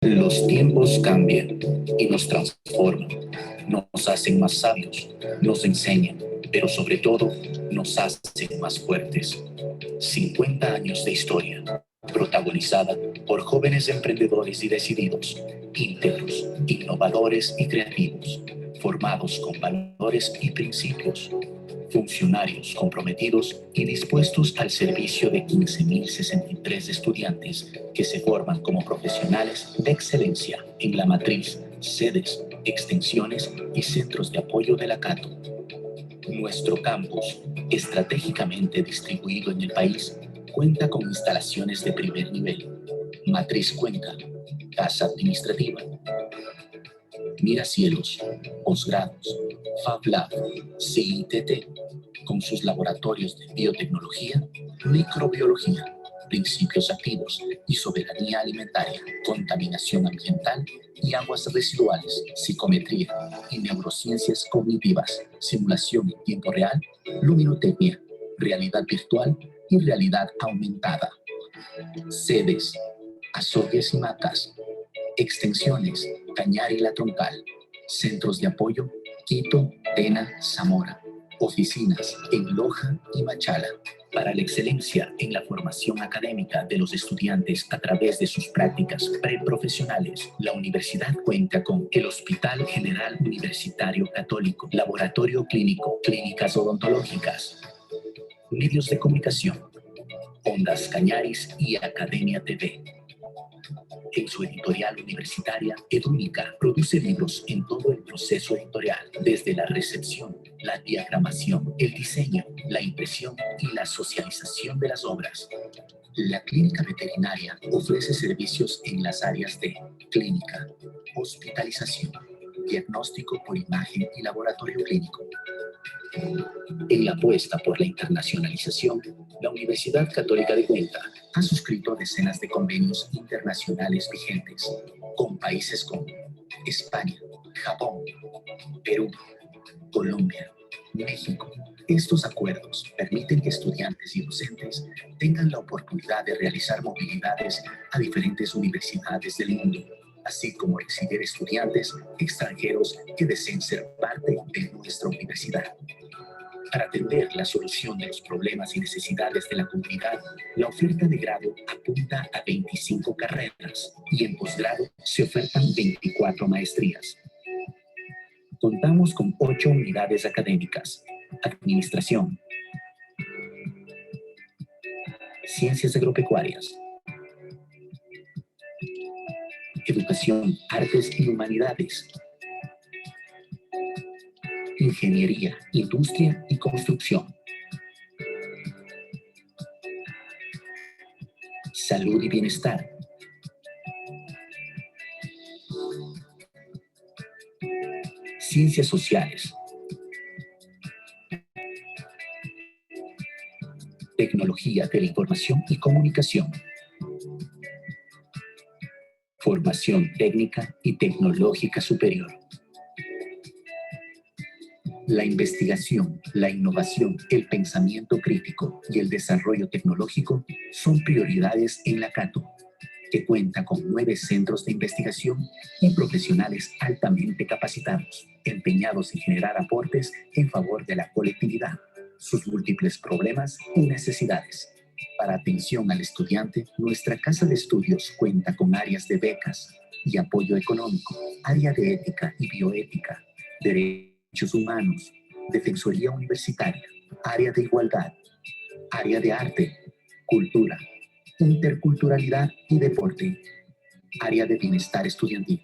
Los tiempos cambian y nos transforman, nos hacen más sabios, nos enseñan, pero sobre todo nos hacen más fuertes. 50 años de historia, protagonizada por jóvenes emprendedores y decididos, íntegros, innovadores y creativos, formados con valores y principios, funcionarios comprometidos y dispuestos al servicio de 15.063 estudiantes que se forman como profesionales de excelencia en la matriz, sedes, extensiones y centros de apoyo de la Cato. Nuestro campus, estratégicamente distribuido en el país, cuenta con instalaciones de primer nivel, matriz Cuenca, casa administrativa, Miracielos, posgrados, Fab Lab, CITT, con sus laboratorios de biotecnología, microbiología, principios activos y soberanía alimentaria, contaminación ambiental y aguas residuales, psicometría y neurociencias cognitivas, simulación en tiempo real, luminotecnia, realidad virtual y realidad aumentada. Sedes, Azogues y Matas. Extensiones, Cañar y La Troncal. Centros de apoyo, Quito, Tena, Zamora. Oficinas en Loja y Machala. Para la excelencia en la formación académica de los estudiantes a través de sus prácticas preprofesionales, la universidad cuenta con el Hospital General Universitario Católico, Laboratorio Clínico, clínicas odontológicas, medios de comunicación, Ondas Cañaris y Academia TV. En su editorial universitaria, Edúnica produce libros en todo el proceso editorial, desde la recepción, la diagramación, el diseño, la impresión y la socialización de las obras. La clínica veterinaria ofrece servicios en las áreas de clínica, hospitalización, diagnóstico por imagen y laboratorio clínico. En la apuesta por la internacionalización, la Universidad Católica de Cuenca ha suscrito decenas de convenios internacionales vigentes con países como España, Japón, Perú, Colombia, México. Estos acuerdos permiten que estudiantes y docentes tengan la oportunidad de realizar movilidades a diferentes universidades del mundo, así como recibir estudiantes extranjeros que deseen ser parte de nuestra universidad. Para atender la solución de los problemas y necesidades de la comunidad, la oferta de grado apunta a 25 carreras y en posgrado se ofertan 24 maestrías. Contamos con 8 unidades académicas: Administración, Ciencias Agropecuarias, Educación, Artes y Humanidades, Ingeniería, Industria y Construcción, Salud y Bienestar, Ciencias Sociales, Tecnología de la Información y Comunicación, Formación Técnica y Tecnológica Superior. La investigación, la innovación, el pensamiento crítico y el desarrollo tecnológico son prioridades en la Cato, que cuenta con 9 centros de investigación y profesionales altamente capacitados, empeñados en generar aportes en favor de la colectividad, sus múltiples problemas y necesidades. Para atención al estudiante, nuestra casa de estudios cuenta con áreas de becas y apoyo económico, área de ética y bioética, derechos humanos, defensoría universitaria, área de igualdad, área de arte, cultura, interculturalidad y deporte, área de bienestar estudiantil.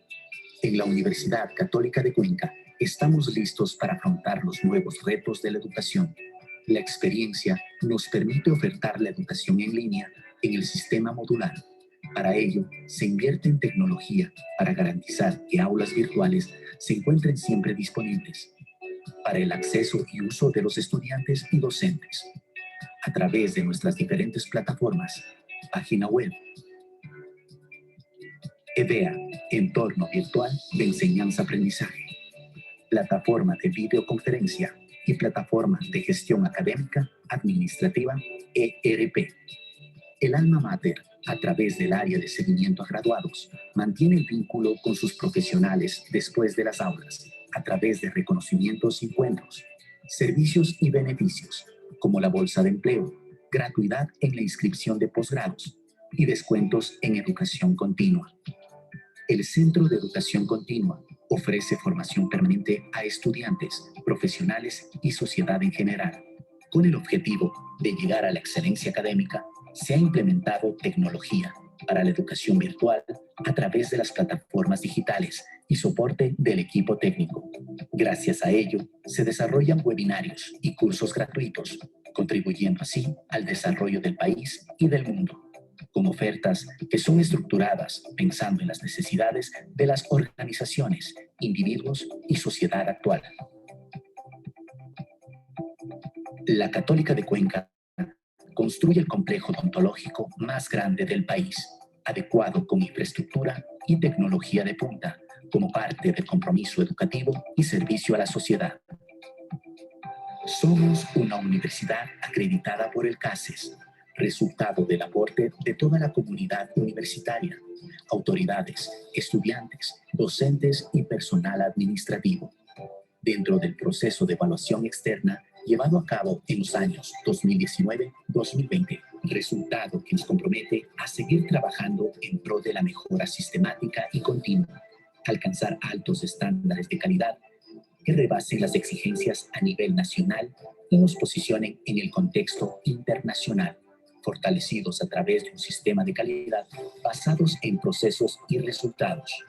En la Universidad Católica de Cuenca estamos listos para afrontar los nuevos retos de la educación. La experiencia nos permite ofertar la educación en línea en el sistema modular. Para ello, se invierte en tecnología para garantizar que aulas virtuales se encuentren siempre disponibles para el acceso y uso de los estudiantes y docentes a través de nuestras diferentes plataformas, página web, EDEA, Entorno Virtual de Enseñanza-Aprendizaje, plataforma de videoconferencia y plataforma de gestión académica administrativa, ERP. El alma mater, a través del área de seguimiento a graduados, mantiene el vínculo con sus profesionales después de las aulas, a través de reconocimientos y encuentros, servicios y beneficios, como la bolsa de empleo, gratuidad en la inscripción de posgrados y descuentos en educación continua. El Centro de Educación Continua ofrece formación permanente a estudiantes, profesionales y sociedad en general. Con el objetivo de llegar a la excelencia académica, se ha implementado tecnología para la educación virtual a través de las plataformas digitales y soporte del equipo técnico. Gracias a ello, se desarrollan webinarios y cursos gratuitos, contribuyendo así al desarrollo del país y del mundo, con ofertas que son estructuradas pensando en las necesidades de las organizaciones, individuos y sociedad actual. La Católica de Cuenca construye el complejo odontológico más grande del país, adecuado con infraestructura y tecnología de punta, como parte del compromiso educativo y servicio a la sociedad. Somos una universidad acreditada por el CASES, resultado del aporte de toda la comunidad universitaria, autoridades, estudiantes, docentes y personal administrativo. Dentro del proceso de evaluación externa llevado a cabo en los años 2019-2020, resultado que nos compromete a seguir trabajando en pro de la mejora sistemática y continua, alcanzar altos estándares de calidad que rebasen las exigencias a nivel nacional y nos posicionen en el contexto internacional, fortalecidos a través de un sistema de calidad basados en procesos y resultados.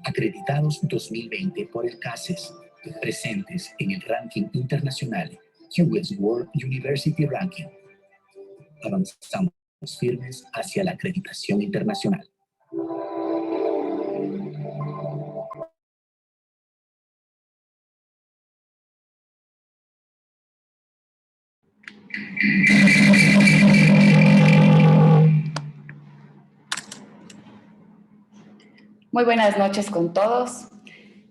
Acreditados 2020 por el CASES, presentes en el ranking internacional QS World University Ranking. Avanzamos firmes hacia la acreditación internacional. Muy buenas noches con todos.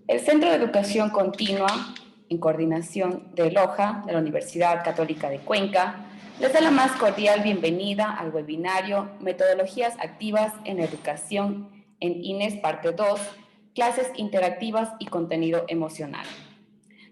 El Centro de Educación Continua, en coordinación de LOJA, de la Universidad Católica de Cuenca, les da la más cordial bienvenida al webinario Metodologías Activas en Educación en INES Parte 2, Clases Interactivas y Contenido Emocional.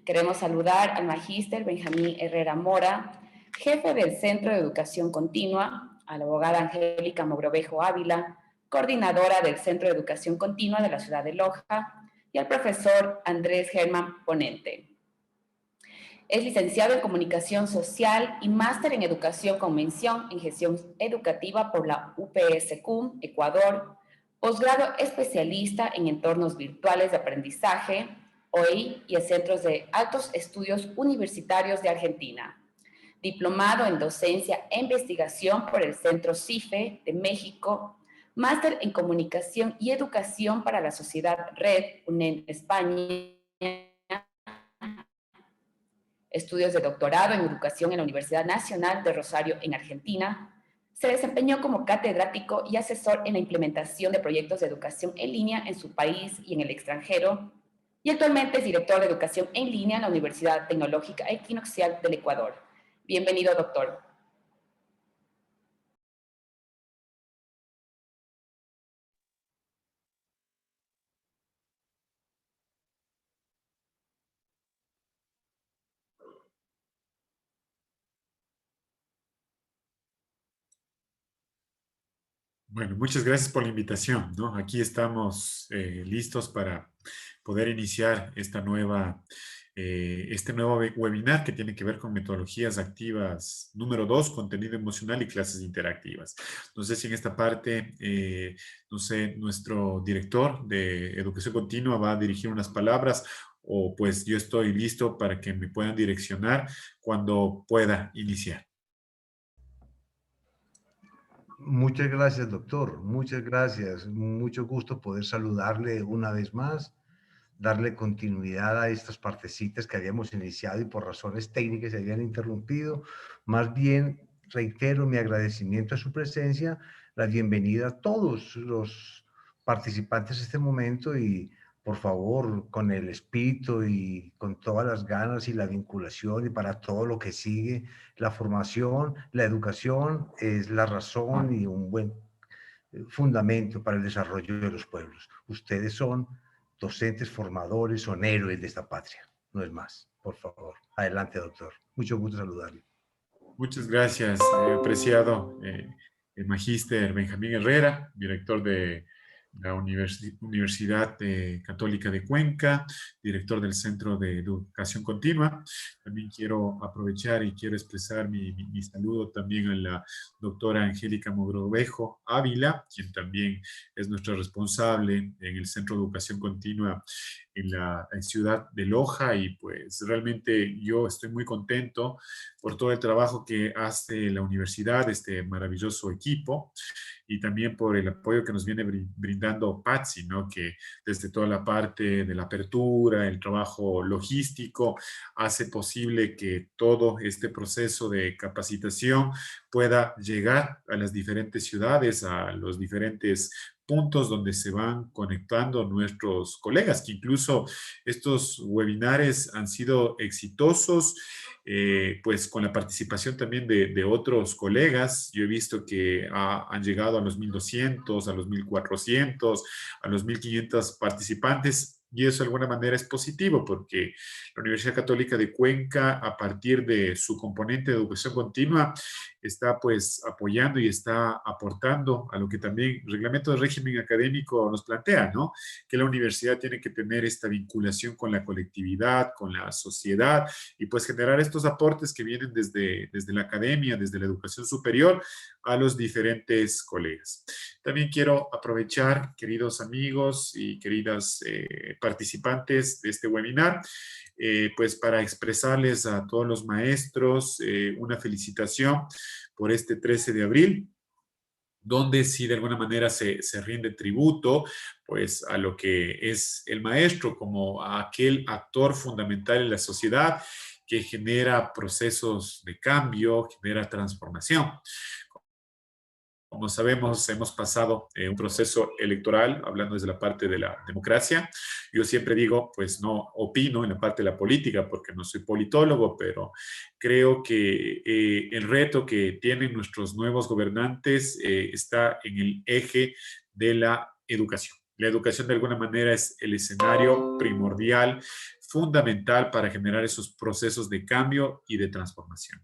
Queremos saludar al magíster Benjamín Herrera Mora, jefe del Centro de Educación Continua, a la abogada Angélica Mogrovejo Ávila, coordinadora del Centro de Educación Continua de la ciudad de Loja, y al profesor Andrés Germán, ponente. Es licenciado en Comunicación Social y máster en Educación con mención en Gestión Educativa por la UPSQ, Ecuador, posgrado especialista en entornos virtuales de aprendizaje, OI y en Centros de Altos Estudios Universitarios de Argentina. Diplomado en Docencia e Investigación por el Centro CIFE de México, máster en Comunicación y Educación para la Sociedad Red, UNED España, estudios de doctorado en Educación en la Universidad Nacional de Rosario en Argentina. Se desempeñó como catedrático y asesor en la implementación de proyectos de educación en línea en su país y en el extranjero, y actualmente es director de educación en línea en la Universidad Tecnológica Equinoccial del Ecuador. Bienvenido, doctor. Bueno, muchas gracias por la invitación, ¿no? Aquí estamos listos para poder iniciar este nuevo webinar que tiene que ver con metodologías activas número 2, contenido emocional y clases interactivas. No sé si en esta parte, no sé, nuestro director de Educación Continua va a dirigir unas palabras o pues yo estoy listo para que me puedan direccionar cuando pueda iniciar. Muchas gracias, doctor. Muchas gracias. Mucho gusto poder saludarle una vez más, darle continuidad a estas partecitas que habíamos iniciado y por razones técnicas se habían interrumpido. Más bien, reitero mi agradecimiento a su presencia, la bienvenida a todos los participantes de este momento y por favor, con el espíritu y con todas las ganas y la vinculación y para todo lo que sigue, la formación, la educación es la razón y un buen fundamento para el desarrollo de los pueblos. Ustedes son docentes, formadores, son héroes de esta patria. No es más, por favor. Adelante, doctor. Mucho gusto saludarle. Muchas gracias, apreciado el magíster Benjamín Herrera, director de la Universidad Católica de Cuenca, director del Centro de Educación Continua. También quiero aprovechar y quiero expresar mi saludo también a la doctora Angélica Mogrovejo Ávila, quien también es nuestra responsable en el Centro de Educación Continua en la ciudad de Loja, y pues realmente yo estoy muy contento por todo el trabajo que hace la universidad, este maravilloso equipo, y también por el apoyo que nos viene brindando Patsy, ¿no? Que desde toda la parte de la apertura, el trabajo logístico, hace posible que todo este proceso de capacitación pueda llegar a las diferentes ciudades, a los diferentes puntos donde se van conectando nuestros colegas, que incluso estos webinares han sido exitosos, pues con la participación también de otros colegas. Yo he visto que han llegado a los 1.200, a los 1.400, a los 1.500 participantes, y eso de alguna manera es positivo porque la Universidad Católica de Cuenca, a partir de su componente de educación continua, está pues apoyando y está aportando a lo que también el reglamento de régimen académico nos plantea, ¿no? Que la universidad tiene que tener esta vinculación con la colectividad, con la sociedad, y pues generar estos aportes que vienen desde la academia, desde la educación superior, a los diferentes colegas. También quiero aprovechar, queridos amigos y queridas participantes de este webinar, pues para expresarles a todos los maestros una felicitación por este 13 de abril, donde sí de alguna manera se rinde tributo pues a lo que es el maestro como a aquel actor fundamental en la sociedad que genera procesos de cambio, genera transformación. Como sabemos, hemos pasado un proceso electoral, hablando desde la parte de la democracia. Yo siempre digo, pues no opino en la parte de la política porque no soy politólogo, pero creo que el reto que tienen nuestros nuevos gobernantes está en el eje de la educación. La educación de alguna manera es el escenario primordial, fundamental para generar esos procesos de cambio y de transformación.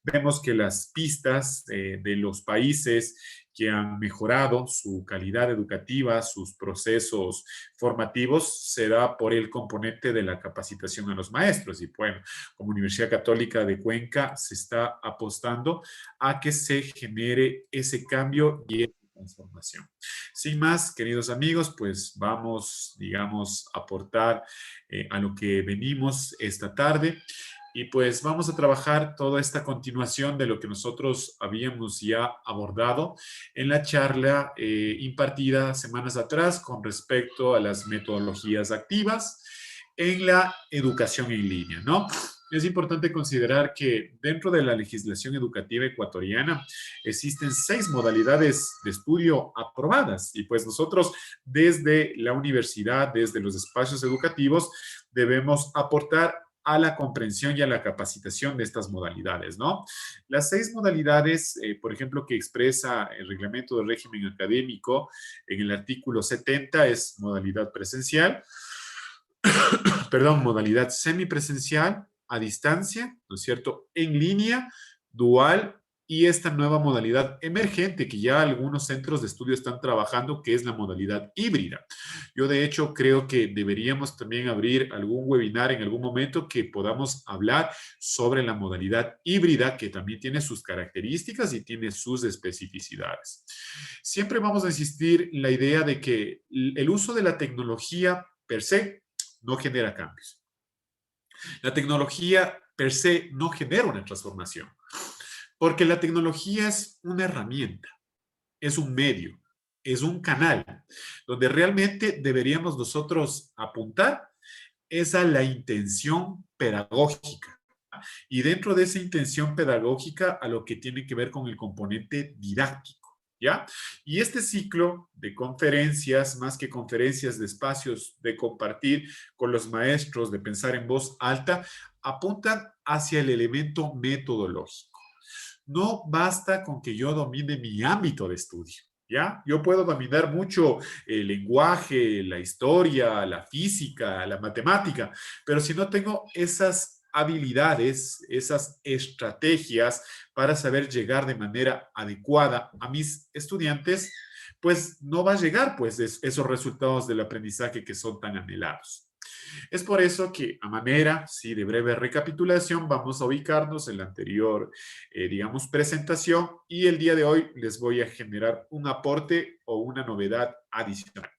Vemos que las pistas de los países que han mejorado su calidad educativa, sus procesos formativos, se da por el componente de la capacitación a los maestros. Y bueno, como Universidad Católica de Cuenca se está apostando a que se genere ese cambio y esa transformación. Sin más, queridos amigos, pues vamos, digamos, a aportar a lo que venimos esta tarde. Y pues vamos a trabajar toda esta continuación de lo que nosotros habíamos ya abordado en la charla impartida semanas atrás con respecto a las metodologías activas en la educación en línea, ¿no? Es importante considerar que dentro de la legislación educativa ecuatoriana existen 6 modalidades de estudio aprobadas, y pues nosotros desde la universidad, desde los espacios educativos, debemos aportar a la comprensión y a la capacitación de estas modalidades, ¿no? Las 6 modalidades, por ejemplo, que expresa el reglamento del régimen académico en el artículo 70 es modalidad presencial, perdón, modalidad semipresencial, a distancia, ¿no es cierto?, en línea, dual, y esta nueva modalidad emergente que ya algunos centros de estudio están trabajando, que es la modalidad híbrida. Yo, de hecho, creo que deberíamos también abrir algún webinar en algún momento que podamos hablar sobre la modalidad híbrida, que también tiene sus características y tiene sus especificidades. Siempre vamos a insistir en la idea de que el uso de la tecnología per se no genera cambios. La tecnología per se no genera una transformación. Porque la tecnología es una herramienta, es un medio, es un canal, donde realmente deberíamos nosotros apuntar es a la intención pedagógica. Y dentro de esa intención pedagógica a lo que tiene que ver con el componente didáctico, ¿ya? Y este ciclo de conferencias, más que conferencias, de espacios de compartir con los maestros, de pensar en voz alta, apuntan hacia el elemento metodológico. No basta con que yo domine mi ámbito de estudio. ¿Ya? Yo puedo dominar mucho el lenguaje, la historia, la física, la matemática, pero si no tengo esas habilidades, esas estrategias para saber llegar de manera adecuada a mis estudiantes, pues no va a llegar pues esos resultados del aprendizaje que son tan anhelados. Es por eso que a manera, sí, de breve recapitulación, vamos a ubicarnos en la anterior, digamos, presentación y el día de hoy les voy a generar un aporte o una novedad adicional.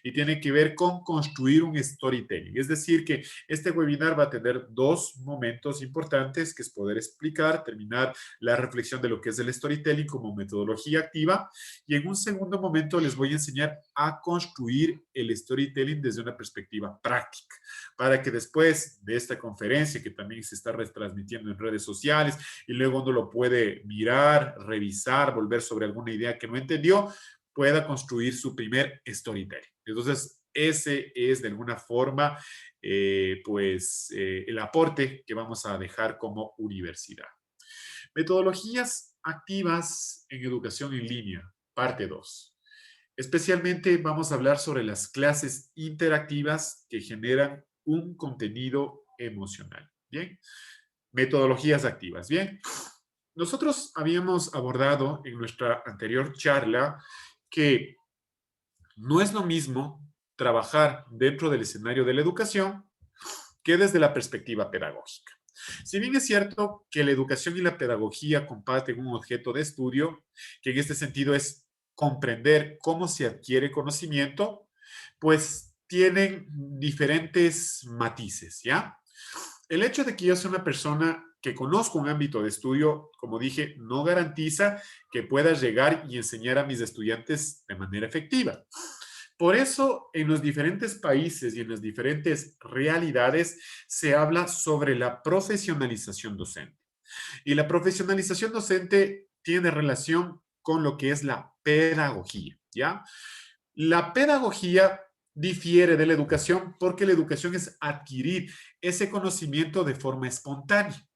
Y tiene que ver con construir un storytelling. Es decir, que este webinar va a tener dos momentos importantes, que es poder explicar, terminar la reflexión de lo que es el storytelling como metodología activa. Y en un segundo momento les voy a enseñar a construir el storytelling desde una perspectiva práctica, para que después de esta conferencia, que también se está retransmitiendo en redes sociales, y luego uno lo puede mirar, revisar, volver sobre alguna idea que no entendió, pueda construir su primer storytelling. Entonces, ese es de alguna forma, el aporte que vamos a dejar como universidad. Metodologías activas en educación en línea, parte 2. Especialmente vamos a hablar sobre las clases interactivas que generan un contenido emocional. Bien, metodologías activas. Bien, nosotros habíamos abordado en nuestra anterior charla que no es lo mismo trabajar dentro del escenario de la educación que desde la perspectiva pedagógica. Si bien es cierto que la educación y la pedagogía comparten un objeto de estudio, que en este sentido es comprender cómo se adquiere conocimiento, pues tienen diferentes matices, ¿ya? El hecho de que yo sea una persona que conozco un ámbito de estudio, como dije, no garantiza que pueda llegar y enseñar a mis estudiantes de manera efectiva. Por eso, en los diferentes países y en las diferentes realidades se habla sobre la profesionalización docente. Y la profesionalización docente tiene relación con lo que es la pedagogía, ¿ya? La pedagogía difiere de la educación porque la educación es adquirir ese conocimiento de forma espontánea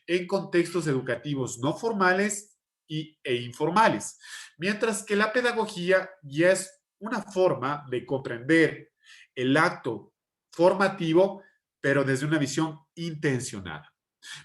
en contextos educativos no formales e informales, mientras que la pedagogía ya es una forma de comprender el acto formativo, pero desde una visión intencionada.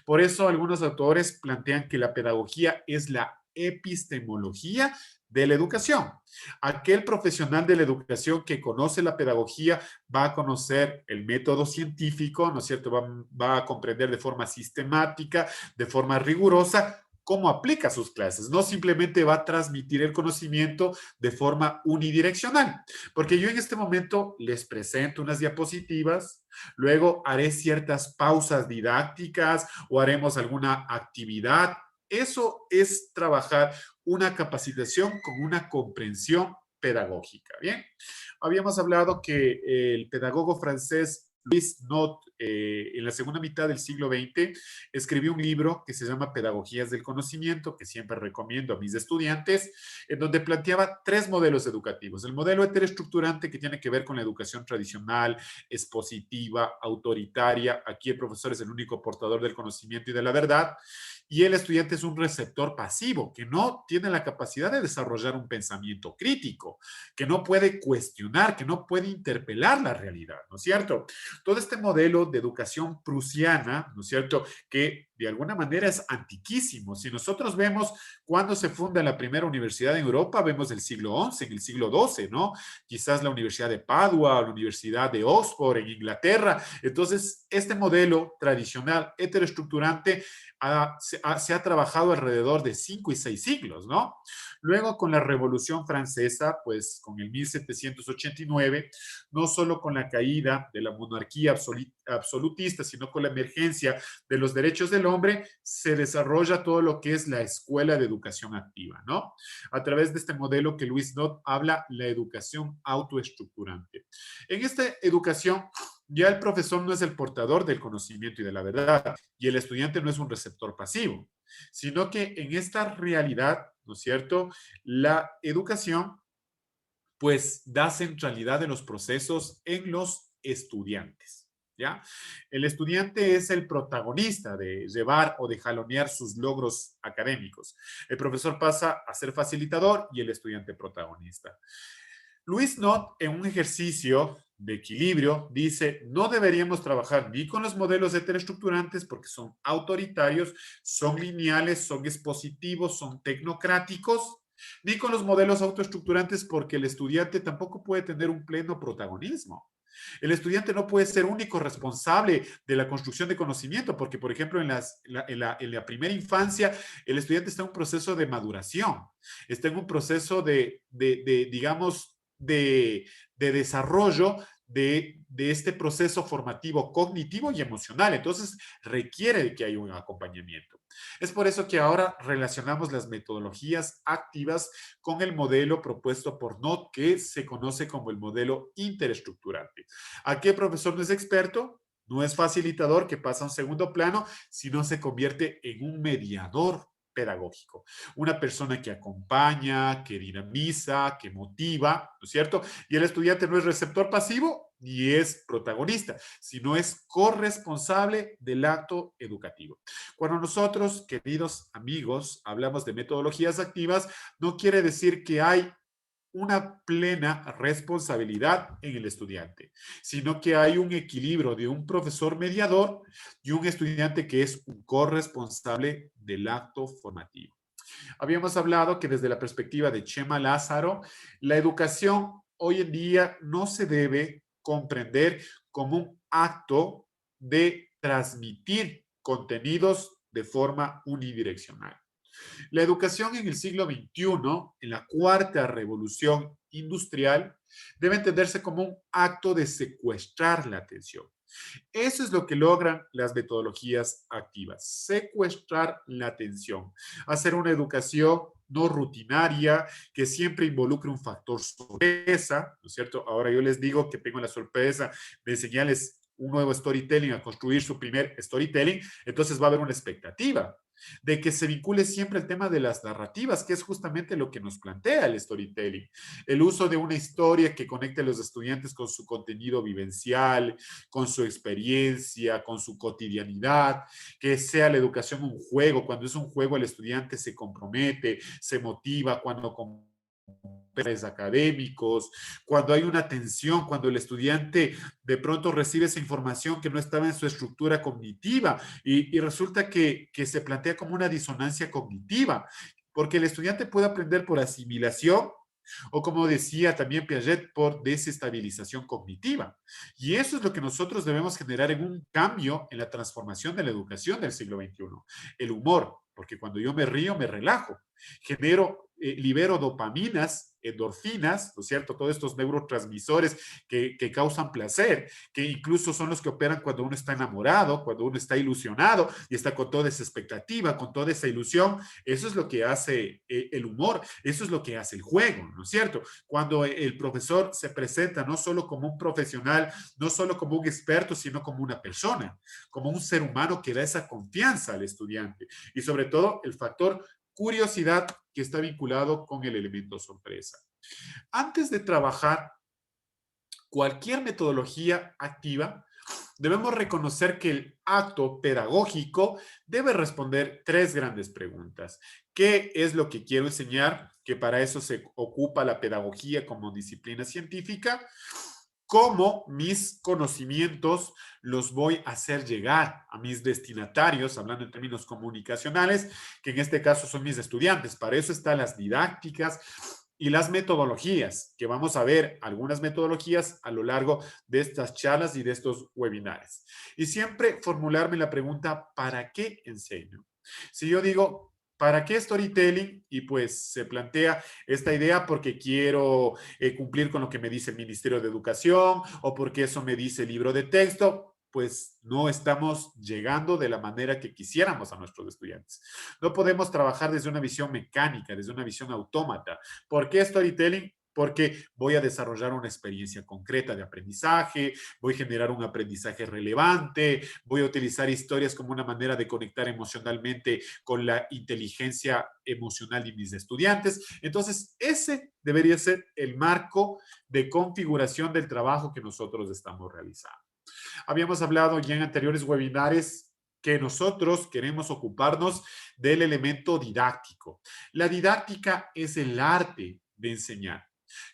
Por eso algunos autores plantean que la pedagogía es la epistemología de la educación. Aquel profesional de la educación que conoce la pedagogía va a conocer el método científico, ¿no es cierto? Va a comprender de forma sistemática, de forma rigurosa, cómo aplica sus clases. No simplemente va a transmitir el conocimiento de forma unidireccional. Porque yo en este momento les presento unas diapositivas, luego haré ciertas pausas didácticas o haremos alguna actividad. Eso es trabajar una capacitación con una comprensión pedagógica. Bien, habíamos hablado que el pedagogo francés Louis Nott, en la segunda mitad del siglo XX, escribió un libro que se llama Pedagogías del Conocimiento, que siempre recomiendo a mis estudiantes, en donde planteaba tres modelos educativos. El modelo heteroestructurante, que tiene que ver con la educación tradicional, expositiva, autoritaria. Aquí el profesor es el único portador del conocimiento y de la verdad. Y el estudiante es un receptor pasivo, que no tiene la capacidad de desarrollar un pensamiento crítico, que no puede cuestionar, que no puede interpelar la realidad, ¿no es cierto? Todo este modelo de educación prusiana, ¿no es cierto?, que de alguna manera es antiquísimo. Si nosotros vemos cuándo se funda la primera universidad en Europa, vemos el siglo XI, en el siglo XII, ¿no? Quizás la Universidad de Padua, la Universidad de Oxford en Inglaterra. Entonces, este modelo tradicional heteroestructurante se ha trabajado alrededor de 5 y 6 siglos, ¿no? Luego, con la Revolución Francesa, pues con el 1789, no solo con la caída de la monarquía absolutista, sino con la emergencia de los derechos del hombre, se desarrolla todo lo que es la escuela de educación activa, ¿no? A través de este modelo que Louis Nott habla, la educación autoestructurante. En esta educación, ya el profesor no es el portador del conocimiento y de la verdad, y el estudiante no es un receptor pasivo, sino que en esta realidad, ¿no es cierto?, la educación pues da centralidad en los procesos en los estudiantes. ¿ya? El estudiante es el protagonista de llevar o de jalonear sus logros académicos. El profesor pasa a ser facilitador y el estudiante protagonista. Luis Knott, en un ejercicio de equilibrio, dice, no deberíamos trabajar ni con los modelos heteroestructurantes porque son autoritarios, son lineales, son expositivos, son tecnocráticos, ni con los modelos autoestructurantes porque el estudiante tampoco puede tener un pleno protagonismo. El estudiante no puede ser único responsable de la construcción de conocimiento, porque, por ejemplo, en la primera infancia, el estudiante está en un proceso de maduración, está en un proceso digamos, de desarrollo de este proceso formativo cognitivo y emocional. Entonces, requiere que haya un acompañamiento. Es por eso que ahora relacionamos las metodologías activas con el modelo propuesto por Knott, que se conoce como el modelo interestructurante. Aquí el profesor no es experto, no es facilitador que pasa a un segundo plano, sino se convierte en un mediador pedagógico, una persona que acompaña, que dinamiza, que motiva, ¿no es cierto? Y el estudiante no es receptor pasivo ni es protagonista, sino es corresponsable del acto educativo. Cuando nosotros, queridos amigos, hablamos de metodologías activas, no quiere decir que hay una plena responsabilidad en el estudiante, sino que hay un equilibrio de un profesor mediador y un estudiante que es un corresponsable del acto formativo. Habíamos hablado que desde la perspectiva de Chema Lázaro, la educación hoy en día no se debe comprender como un acto de transmitir contenidos de forma unidireccional. La educación en el siglo XXI, en la cuarta revolución industrial, debe entenderse como un acto de secuestrar la atención. Eso es lo que logran las metodologías activas, secuestrar la atención, hacer una educación no rutinaria, que siempre involucre un factor sorpresa, ¿no es cierto? Ahora yo les digo que tengo la sorpresa de enseñarles un nuevo storytelling, a construir su primer storytelling, entonces va a haber una expectativa de que se vincule siempre el tema de las narrativas, que es justamente lo que nos plantea el storytelling. El uso de una historia que conecte a los estudiantes con su contenido vivencial, con su experiencia, con su cotidianidad, que sea la educación un juego. Cuando es un juego, el estudiante se compromete, se motiva, cuando académicos, cuando hay una tensión, cuando el estudiante de pronto recibe esa información que no estaba en su estructura cognitiva y resulta que se plantea como una disonancia cognitiva, porque el estudiante puede aprender por asimilación o como decía también Piaget, por desestabilización cognitiva. Y eso es lo que nosotros debemos generar en un cambio en la transformación de la educación del siglo XXI. El humor, porque cuando yo me río me relajo, libero dopaminas, endorfinas, ¿no es cierto? Todos estos neurotransmisores que causan placer, que incluso son los que operan cuando uno está enamorado, cuando uno está ilusionado y está con toda esa expectativa, con toda esa ilusión. Eso es lo que hace el humor, eso es lo que hace el juego, ¿no es cierto? Cuando el profesor se presenta no solo como un profesional, no solo como un experto, sino como una persona, como un ser humano que da esa confianza al estudiante. Y sobre todo el factor curiosidad que está vinculado con el elemento sorpresa. Antes de trabajar cualquier metodología activa, debemos reconocer que el acto pedagógico debe responder tres grandes preguntas. ¿Qué es lo que quiero enseñar? Que para eso se ocupa la pedagogía como disciplina científica. ¿Cómo mis conocimientos los voy a hacer llegar a mis destinatarios, hablando en términos comunicacionales, que en este caso son mis estudiantes? Para eso están las didácticas y las metodologías, que vamos a ver algunas metodologías a lo largo de estas charlas y de estos webinars. Y siempre formularme la pregunta, ¿para qué enseño? Si yo digo, ¿para qué storytelling? Y pues se plantea esta idea porque quiero cumplir con lo que me dice el Ministerio de Educación o porque eso me dice el libro de texto, pues no estamos llegando de la manera que quisiéramos a nuestros estudiantes. No podemos trabajar desde una visión mecánica, desde una visión autómata. ¿Por qué storytelling? Porque voy a desarrollar una experiencia concreta de aprendizaje, voy a generar un aprendizaje relevante, voy a utilizar historias como una manera de conectar emocionalmente con la inteligencia emocional de mis estudiantes. Entonces, ese debería ser el marco de configuración del trabajo que nosotros estamos realizando. Habíamos hablado ya en anteriores webinares que nosotros queremos ocuparnos del elemento didáctico. La didáctica es el arte de enseñar.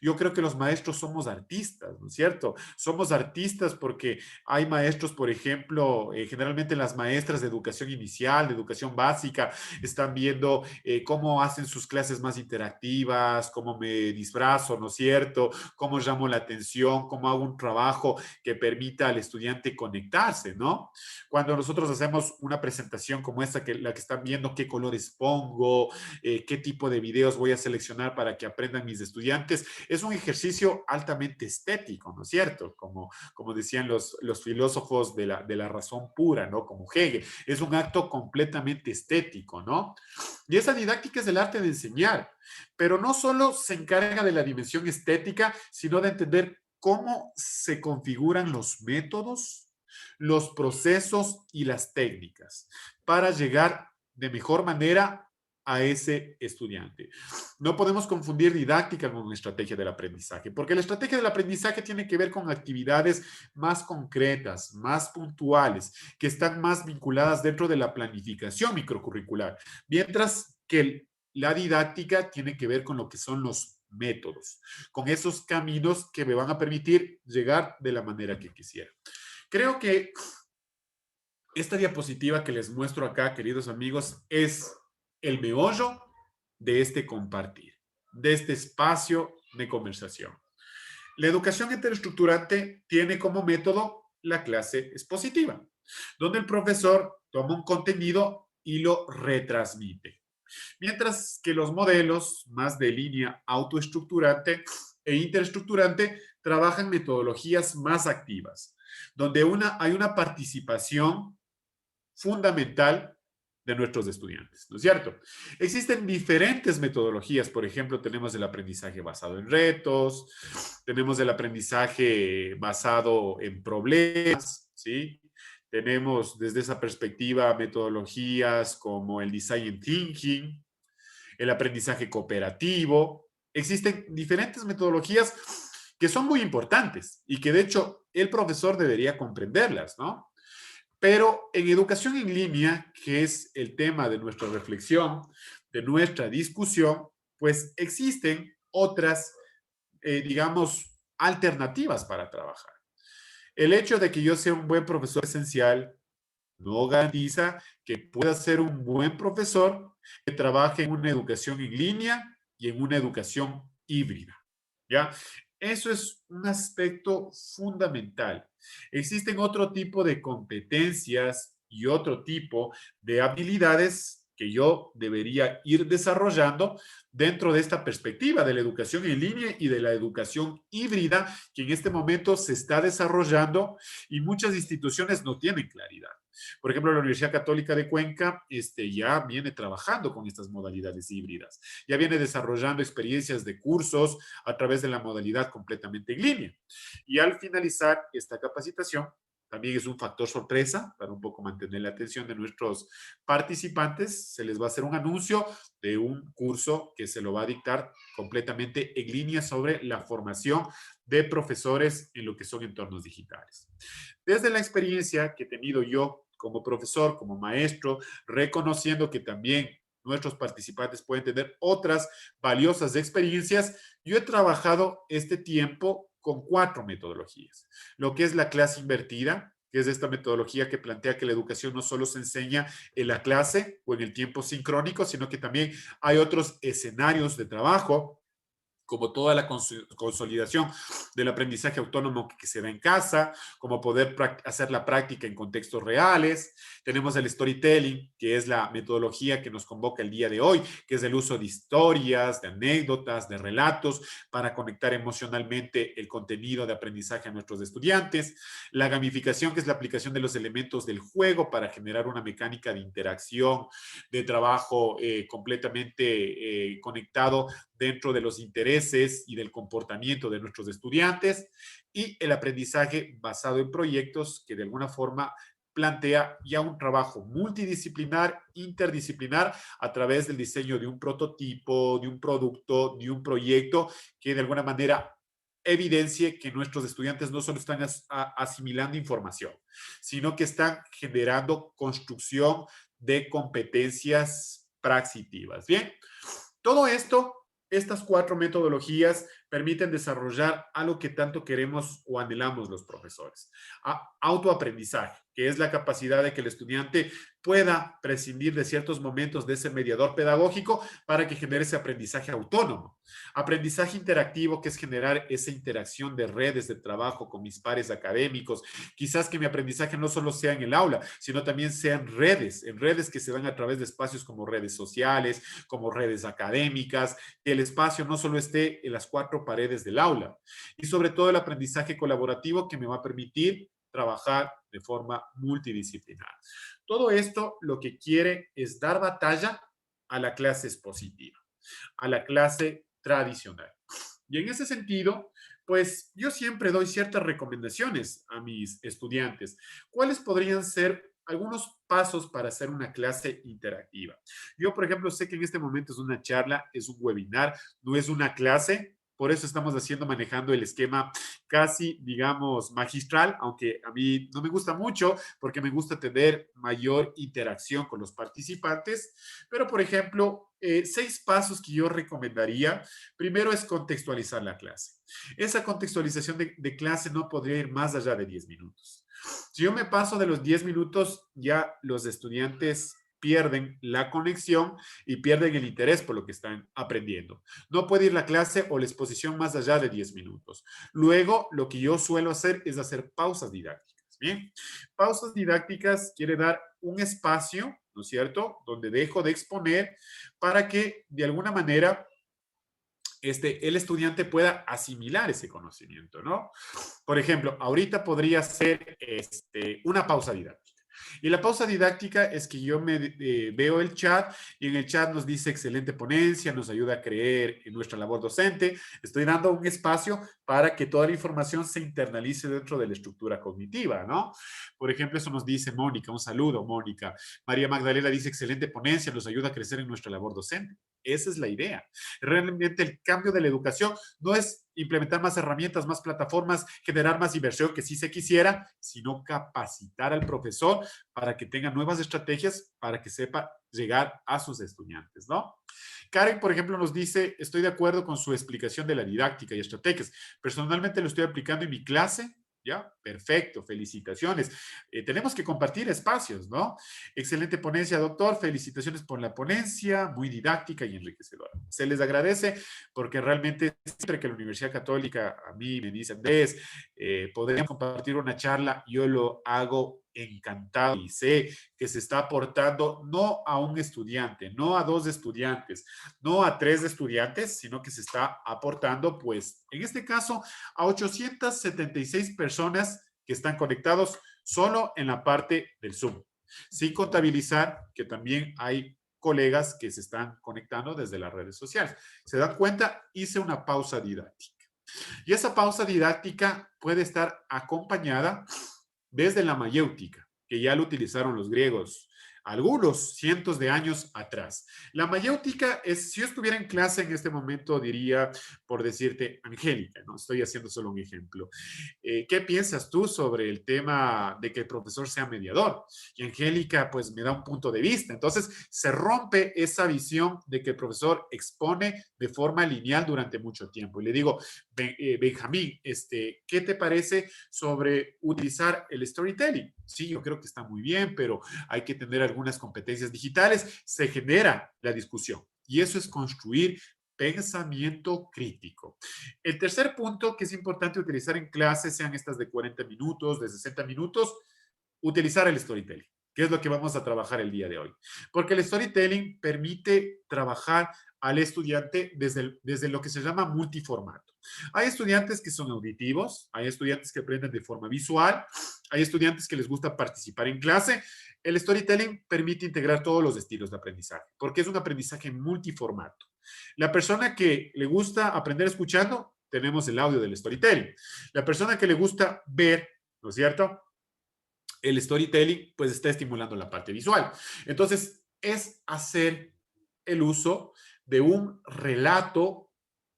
Yo creo que los maestros somos artistas, ¿no es cierto? Somos artistas porque hay maestros, por ejemplo, generalmente las maestras de educación inicial, de educación básica, están viendo cómo hacen sus clases más interactivas, cómo me disfrazo, ¿no es cierto? Cómo llamo la atención, cómo hago un trabajo que permita al estudiante conectarse, ¿no? Cuando nosotros hacemos una presentación como esta, la que están viendo, qué colores pongo, qué tipo de videos voy a seleccionar para que aprendan mis estudiantes, es un ejercicio altamente estético, ¿no es cierto? Como decían los filósofos de la razón pura, ¿no? Como Hegel, es un acto completamente estético, ¿no? Y esa didáctica es el arte de enseñar, pero no solo se encarga de la dimensión estética, sino de entender cómo se configuran los métodos, los procesos y las técnicas para llegar de mejor manera a ese estudiante. No podemos confundir didáctica con estrategia del aprendizaje, porque la estrategia del aprendizaje tiene que ver con actividades más concretas, más puntuales, que están más vinculadas dentro de la planificación microcurricular, mientras que la didáctica tiene que ver con lo que son los métodos, con esos caminos que me van a permitir llegar de la manera que quisiera. Creo que esta diapositiva que les muestro acá, queridos amigos, es el meollo de este compartir, de este espacio de conversación. La educación interestructurante tiene como método la clase expositiva, donde el profesor toma un contenido y lo retransmite. Mientras que los modelos más de línea autoestructurante e interestructurante trabajan metodologías más activas, donde hay una participación fundamental de nuestros estudiantes, ¿no es cierto? Existen diferentes metodologías, por ejemplo, tenemos el aprendizaje basado en retos, tenemos el aprendizaje basado en problemas, ¿sí? Tenemos desde esa perspectiva metodologías como el design thinking, el aprendizaje cooperativo. Existen diferentes metodologías que son muy importantes y que de hecho el profesor debería comprenderlas, ¿no? Pero en educación en línea, que es el tema de nuestra reflexión, de nuestra discusión, pues existen otras, digamos, alternativas para trabajar. El hecho de que yo sea un buen profesor esencial no garantiza que pueda ser un buen profesor que trabaje en una educación en línea y en una educación híbrida, ¿ya? Eso es un aspecto fundamental. Existen otro tipo de competencias y otro tipo de habilidades que yo debería ir desarrollando dentro de esta perspectiva de la educación en línea y de la educación híbrida que en este momento se está desarrollando y muchas instituciones no tienen claridad. Por ejemplo, la Universidad Católica de Cuenca ya viene trabajando con estas modalidades híbridas, ya viene desarrollando experiencias de cursos a través de la modalidad completamente en línea. Y al finalizar esta capacitación, también es un factor sorpresa para un poco mantener la atención de nuestros participantes. Se les va a hacer un anuncio de un curso que se lo va a dictar completamente en línea sobre la formación de profesores en lo que son entornos digitales. Desde la experiencia que he tenido yo como profesor, como maestro, reconociendo que también nuestros participantes pueden tener otras valiosas experiencias, yo he trabajado este tiempo con 4 metodologías. Lo que es la clase invertida, que es esta metodología que plantea que la educación no solo se enseña en la clase o en el tiempo sincrónico, sino que también hay otros escenarios de trabajo, como toda la consolidación del aprendizaje autónomo que se da en casa, como poder hacer la práctica en contextos reales. Tenemos el storytelling, que es la metodología que nos convoca el día de hoy, que es el uso de historias, de anécdotas, de relatos, para conectar emocionalmente el contenido de aprendizaje a nuestros estudiantes. La gamificación, que es la aplicación de los elementos del juego para generar una mecánica de interacción, de trabajo completamente conectado dentro de los intereses y del comportamiento de nuestros estudiantes, y el aprendizaje basado en proyectos que de alguna forma plantea ya un trabajo multidisciplinar, interdisciplinar, a través del diseño de un prototipo, de un producto, de un proyecto que de alguna manera evidencie que nuestros estudiantes no solo están asimilando información, sino que están generando construcción de competencias praxitivas. Bien, todo esto, estas 4 metodologías permiten desarrollar algo que tanto queremos o anhelamos los profesores. Autoaprendizaje, que es la capacidad de que el estudiante pueda prescindir de ciertos momentos de ese mediador pedagógico para que genere ese aprendizaje autónomo. Aprendizaje interactivo, que es generar esa interacción de redes de trabajo con mis pares académicos. Quizás que mi aprendizaje no solo sea en el aula, sino también sea en redes que se dan a través de espacios como redes sociales, como redes académicas, que el espacio no solo esté en las 4 paredes del aula. Y sobre todo el aprendizaje colaborativo, que me va a permitir trabajar de forma multidisciplinar. Todo esto lo que quiere es dar batalla a la clase expositiva, a la clase tradicional. Y en ese sentido, pues yo siempre doy ciertas recomendaciones a mis estudiantes. ¿Cuáles podrían ser algunos pasos para hacer una clase interactiva? Yo, por ejemplo, sé que en este momento es una charla, es un webinar, no es una clase. Por eso estamos manejando el esquema casi, digamos, magistral, aunque a mí no me gusta mucho porque me gusta tener mayor interacción con los participantes. Pero, por ejemplo, 6 pasos que yo recomendaría. Primero es contextualizar la clase. Esa contextualización de clase no podría ir más allá de 10 minutos. Si yo me paso de los 10 minutos, ya los estudiantes pierden la conexión y pierden el interés por lo que están aprendiendo. No puede ir la clase o la exposición más allá de 10 minutos. Luego, lo que yo suelo hacer es hacer pausas didácticas. Bien, pausas didácticas quiere dar un espacio, ¿no es cierto?, donde dejo de exponer para que de alguna manera el estudiante pueda asimilar ese conocimiento, ¿no? Por ejemplo, ahorita podría ser una pausa didáctica. Y la pausa didáctica es que yo veo el chat y en el chat nos dice excelente ponencia, nos ayuda a creer en nuestra labor docente. Estoy dando un espacio para que toda la información se internalice dentro de la estructura cognitiva, ¿no? Por ejemplo, eso nos dice Mónica, un saludo, Mónica. María Magdalena dice excelente ponencia, nos ayuda a crecer en nuestra labor docente. Esa es la idea. Realmente el cambio de la educación no es implementar más herramientas, más plataformas, generar más inversión, que sí se quisiera, sino capacitar al profesor para que tenga nuevas estrategias, para que sepa llegar a sus estudiantes, ¿no? Karen, por ejemplo, nos dice, estoy de acuerdo con su explicación de la didáctica y estrategias. Personalmente lo estoy aplicando en mi clase. ¿Ya? Perfecto, felicitaciones. Tenemos que compartir espacios, ¿no? Excelente ponencia, doctor. Felicitaciones por la ponencia, muy didáctica y enriquecedora. Se les agradece porque realmente siempre que la Universidad Católica a mí me dice, Andrés, podríamos compartir una charla, yo lo hago encantado y sé que se está aportando no a un estudiante, no a 2 estudiantes, no a 3 estudiantes, sino que se está aportando, pues, en este caso, a 876 personas que están conectados solo en la parte del Zoom, sin contabilizar que también hay colegas que se están conectando desde las redes sociales. ¿Se dan cuenta? Hice una pausa didáctica. Y esa pausa didáctica puede estar acompañada desde la mayéutica, que ya lo utilizaron los griegos algunos cientos de años atrás. La mayéutica es, si yo estuviera en clase en este momento, diría, por decirte, Angélica, ¿no? Estoy haciendo solo un ejemplo. ¿Qué piensas tú sobre el tema de que el profesor sea mediador? Y Angélica, pues, me da un punto de vista. Entonces, se rompe esa visión de que el profesor expone de forma lineal durante mucho tiempo. Y le digo, Benjamín, ¿qué te parece sobre utilizar el storytelling? Sí, yo creo que está muy bien, pero hay que tener algunas competencias digitales. Se genera la discusión y eso es construir pensamiento crítico. El tercer punto que es importante utilizar en clases, sean estas de 40 minutos, de 60 minutos, utilizar el storytelling, que es lo que vamos a trabajar el día de hoy. Porque el storytelling permite trabajar al estudiante desde lo que se llama multiformato. Hay estudiantes que son auditivos, hay estudiantes que aprenden de forma visual, hay estudiantes que les gusta participar en clase. El storytelling permite integrar todos los estilos de aprendizaje, porque es un aprendizaje multiformato. La persona que le gusta aprender escuchando, tenemos el audio del storytelling. La persona que le gusta ver, ¿no es cierto?, el storytelling, pues está estimulando la parte visual. Entonces, es hacer el uso de un relato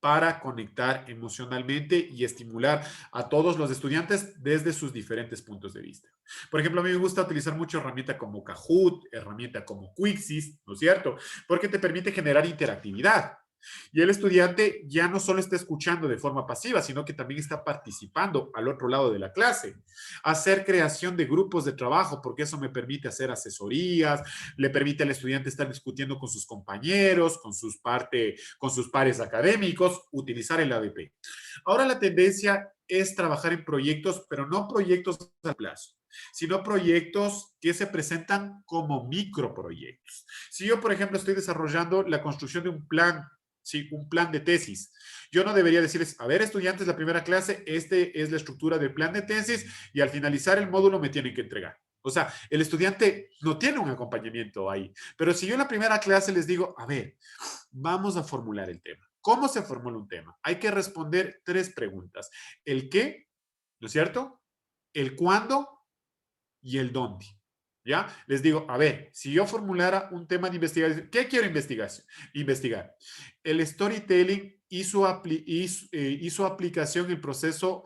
para conectar emocionalmente y estimular a todos los estudiantes desde sus diferentes puntos de vista. Por ejemplo, a mí me gusta utilizar mucho herramientas como Kahoot, herramientas como Quixis, ¿no es cierto? Porque te permite generar interactividad. Y el estudiante ya no solo está escuchando de forma pasiva, sino que también está participando al otro lado de la clase. Hacer creación de grupos de trabajo, porque eso me permite hacer asesorías, le permite al estudiante estar discutiendo con sus compañeros, con sus pares académicos, utilizar el ADP. Ahora la tendencia es trabajar en proyectos, pero no proyectos a plazo, sino proyectos que se presentan como microproyectos. Si yo, por ejemplo, estoy desarrollando la construcción de un plan, sí, un plan de tesis, yo no debería decirles, a ver, estudiantes, la primera clase, este es la estructura del plan de tesis y al finalizar el módulo me tienen que entregar. O sea, el estudiante no tiene un acompañamiento ahí. Pero si yo en la primera clase les digo, a ver, vamos a formular el tema. ¿Cómo se formula un tema? Hay que responder 3 preguntas. El qué, ¿no es cierto? El cuándo y el dónde. ¿Ya? Les digo, a ver, si yo formulara un tema de investigación, ¿qué quiero investigar? El storytelling y su aplicación en proceso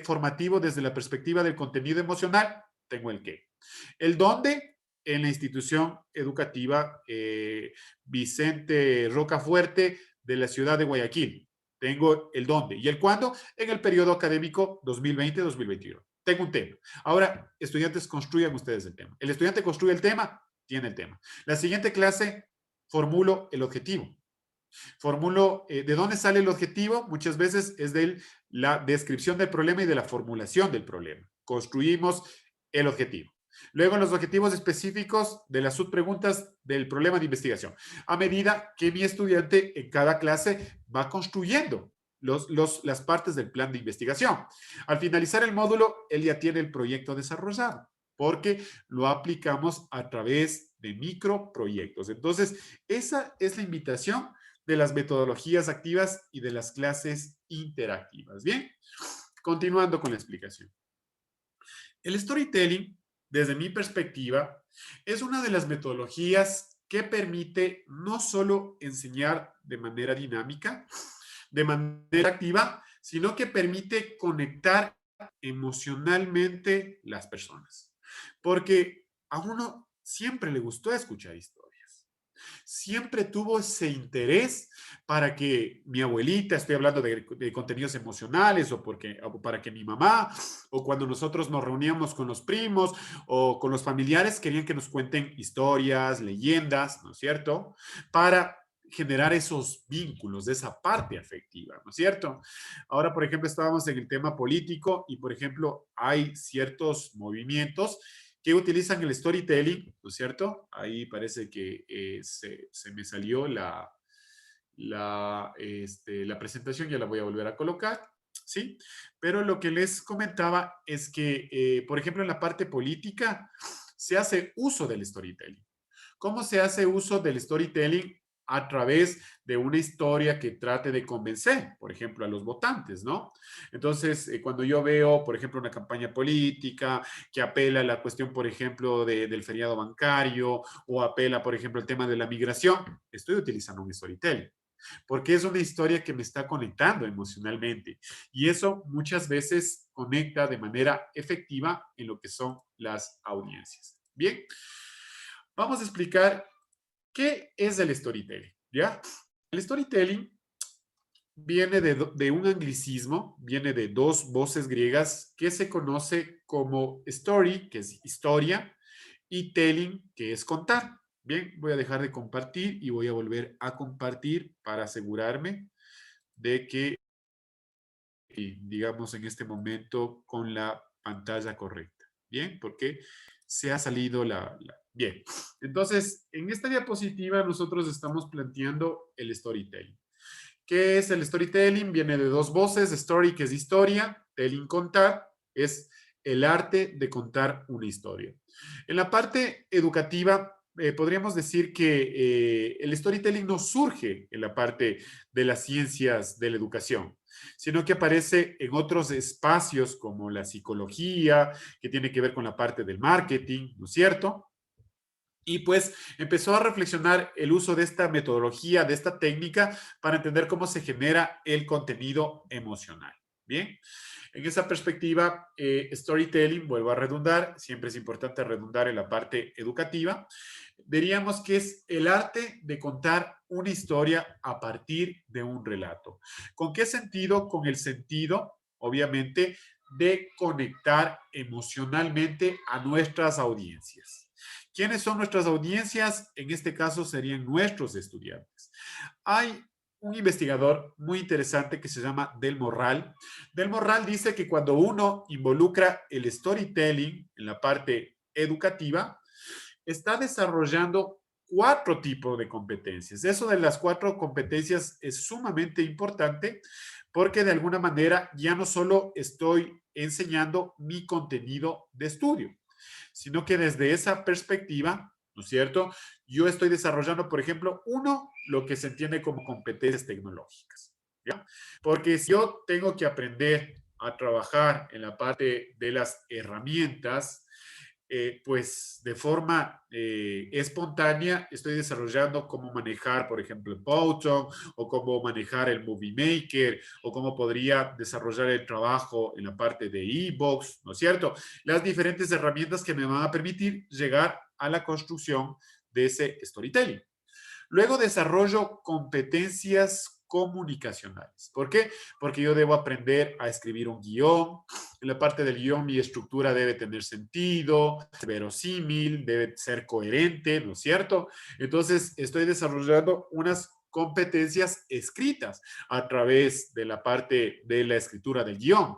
formativo desde la perspectiva del contenido emocional, tengo el qué. El dónde, en la institución educativa Vicente Rocafuerte de la ciudad de Guayaquil. Tengo el dónde. ¿Y el cuándo? En el periodo académico 2020-2021. Tengo un tema. Ahora, estudiantes, construyan ustedes el tema. El estudiante construye el tema, tiene el tema. La siguiente clase, formulo el objetivo. Formulo, ¿de dónde sale el objetivo? Muchas veces es de la descripción del problema y de la formulación del problema. Construimos el objetivo. Luego, los objetivos específicos de las subpreguntas del problema de investigación. A medida que mi estudiante en cada clase va construyendo las partes del plan de investigación. Al finalizar el módulo, él ya tiene el proyecto desarrollado, porque lo aplicamos a través de microproyectos. Entonces, esa es la invitación de las metodologías activas y de las clases interactivas. Bien, continuando con la explicación. El storytelling, desde mi perspectiva, es una de las metodologías que permite no solo enseñar de manera dinámica, de manera activa, sino que permite conectar emocionalmente las personas. Porque a uno siempre le gustó escuchar historias. Siempre tuvo ese interés para que mi abuelita, estoy hablando de contenidos emocionales, o para que mi mamá, o cuando nosotros nos reuníamos con los primos o con los familiares, querían que nos cuenten historias, leyendas, ¿no es cierto? Para generar esos vínculos, de esa parte afectiva, ¿no es cierto? Ahora, por ejemplo, estábamos en el tema político y, por ejemplo, hay ciertos movimientos que utilizan el storytelling, ¿no es cierto? Ahí parece que se me salió la presentación, ya la voy a volver a colocar, ¿sí? Pero lo que les comentaba es que, por ejemplo, en la parte política se hace uso del storytelling. ¿Cómo se hace uso del storytelling? A través de una historia que trate de convencer, por ejemplo, a los votantes, ¿no? Entonces, cuando yo veo, por ejemplo, una campaña política que apela a la cuestión, por ejemplo, del feriado bancario, o apela, por ejemplo, al tema de la migración, estoy utilizando un storytelling, porque es una historia que me está conectando emocionalmente, y eso muchas veces conecta de manera efectiva en lo que son las audiencias. Bien, vamos a explicar ¿qué es el storytelling? ¿Ya? El storytelling viene de un anglicismo, viene de 2 voces griegas que se conoce como story, que es historia, y telling, que es contar. Bien, voy a dejar de compartir y voy a volver a compartir para asegurarme de que, digamos, en este momento con la pantalla correcta. Bien, porque se ha salido Bien, entonces, en esta diapositiva nosotros estamos planteando el storytelling. ¿Qué es el storytelling? Viene de 2 voces, story, que es historia, telling, contar, es el arte de contar una historia. En la parte educativa, podríamos decir que el storytelling no surge en la parte de las ciencias de la educación, sino que aparece en otros espacios como la psicología, que tiene que ver con la parte del marketing, ¿no es cierto? Y pues empezó a reflexionar el uso de esta metodología, de esta técnica, para entender cómo se genera el contenido emocional. Bien, en esa perspectiva, storytelling, vuelvo a redundar, siempre es importante redundar en la parte educativa, diríamos que es el arte de contar una historia a partir de un relato. ¿Con qué sentido? Con el sentido, obviamente, de conectar emocionalmente a nuestras audiencias. ¿Quiénes son nuestras audiencias? En este caso serían nuestros estudiantes. Hay un investigador muy interesante que se llama Del Morral. Del Morral dice que cuando uno involucra el storytelling en la parte educativa, está desarrollando 4 tipos de competencias. Eso de las 4 competencias es sumamente importante porque de alguna manera ya no solo estoy enseñando mi contenido de estudio, sino que desde esa perspectiva, ¿no es cierto? Yo estoy desarrollando, por ejemplo, lo que se entiende como competencias tecnológicas, ¿ya? Porque si yo tengo que aprender a trabajar en la parte de las herramientas, pues de forma espontánea estoy desarrollando cómo manejar, por ejemplo, el Python, o cómo manejar el Movie Maker, o cómo podría desarrollar el trabajo en la parte de e-box, ¿no es cierto? Las diferentes herramientas que me van a permitir llegar a la construcción de ese storytelling. Luego desarrollo competencias comunicacionales. ¿Por qué? Porque yo debo aprender a escribir un guión. En la parte del guión mi estructura debe tener sentido, verosímil, debe ser coherente, ¿no es cierto? Entonces estoy desarrollando unas competencias escritas a través de la parte de la escritura del guión.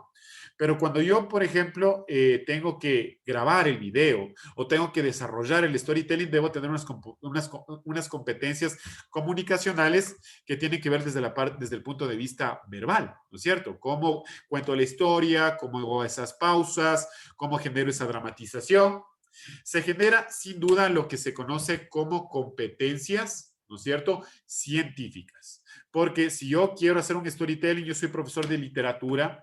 Pero cuando yo, por ejemplo, tengo que grabar el video o tengo que desarrollar el storytelling, debo tener unas competencias comunicacionales que tienen que ver desde el punto de vista verbal, ¿no es cierto? Cómo cuento la historia, cómo hago esas pausas, cómo genero esa dramatización. Se genera sin duda lo que se conoce como competencias, ¿no es cierto?, científicas. Porque si yo quiero hacer un storytelling, yo soy profesor de literatura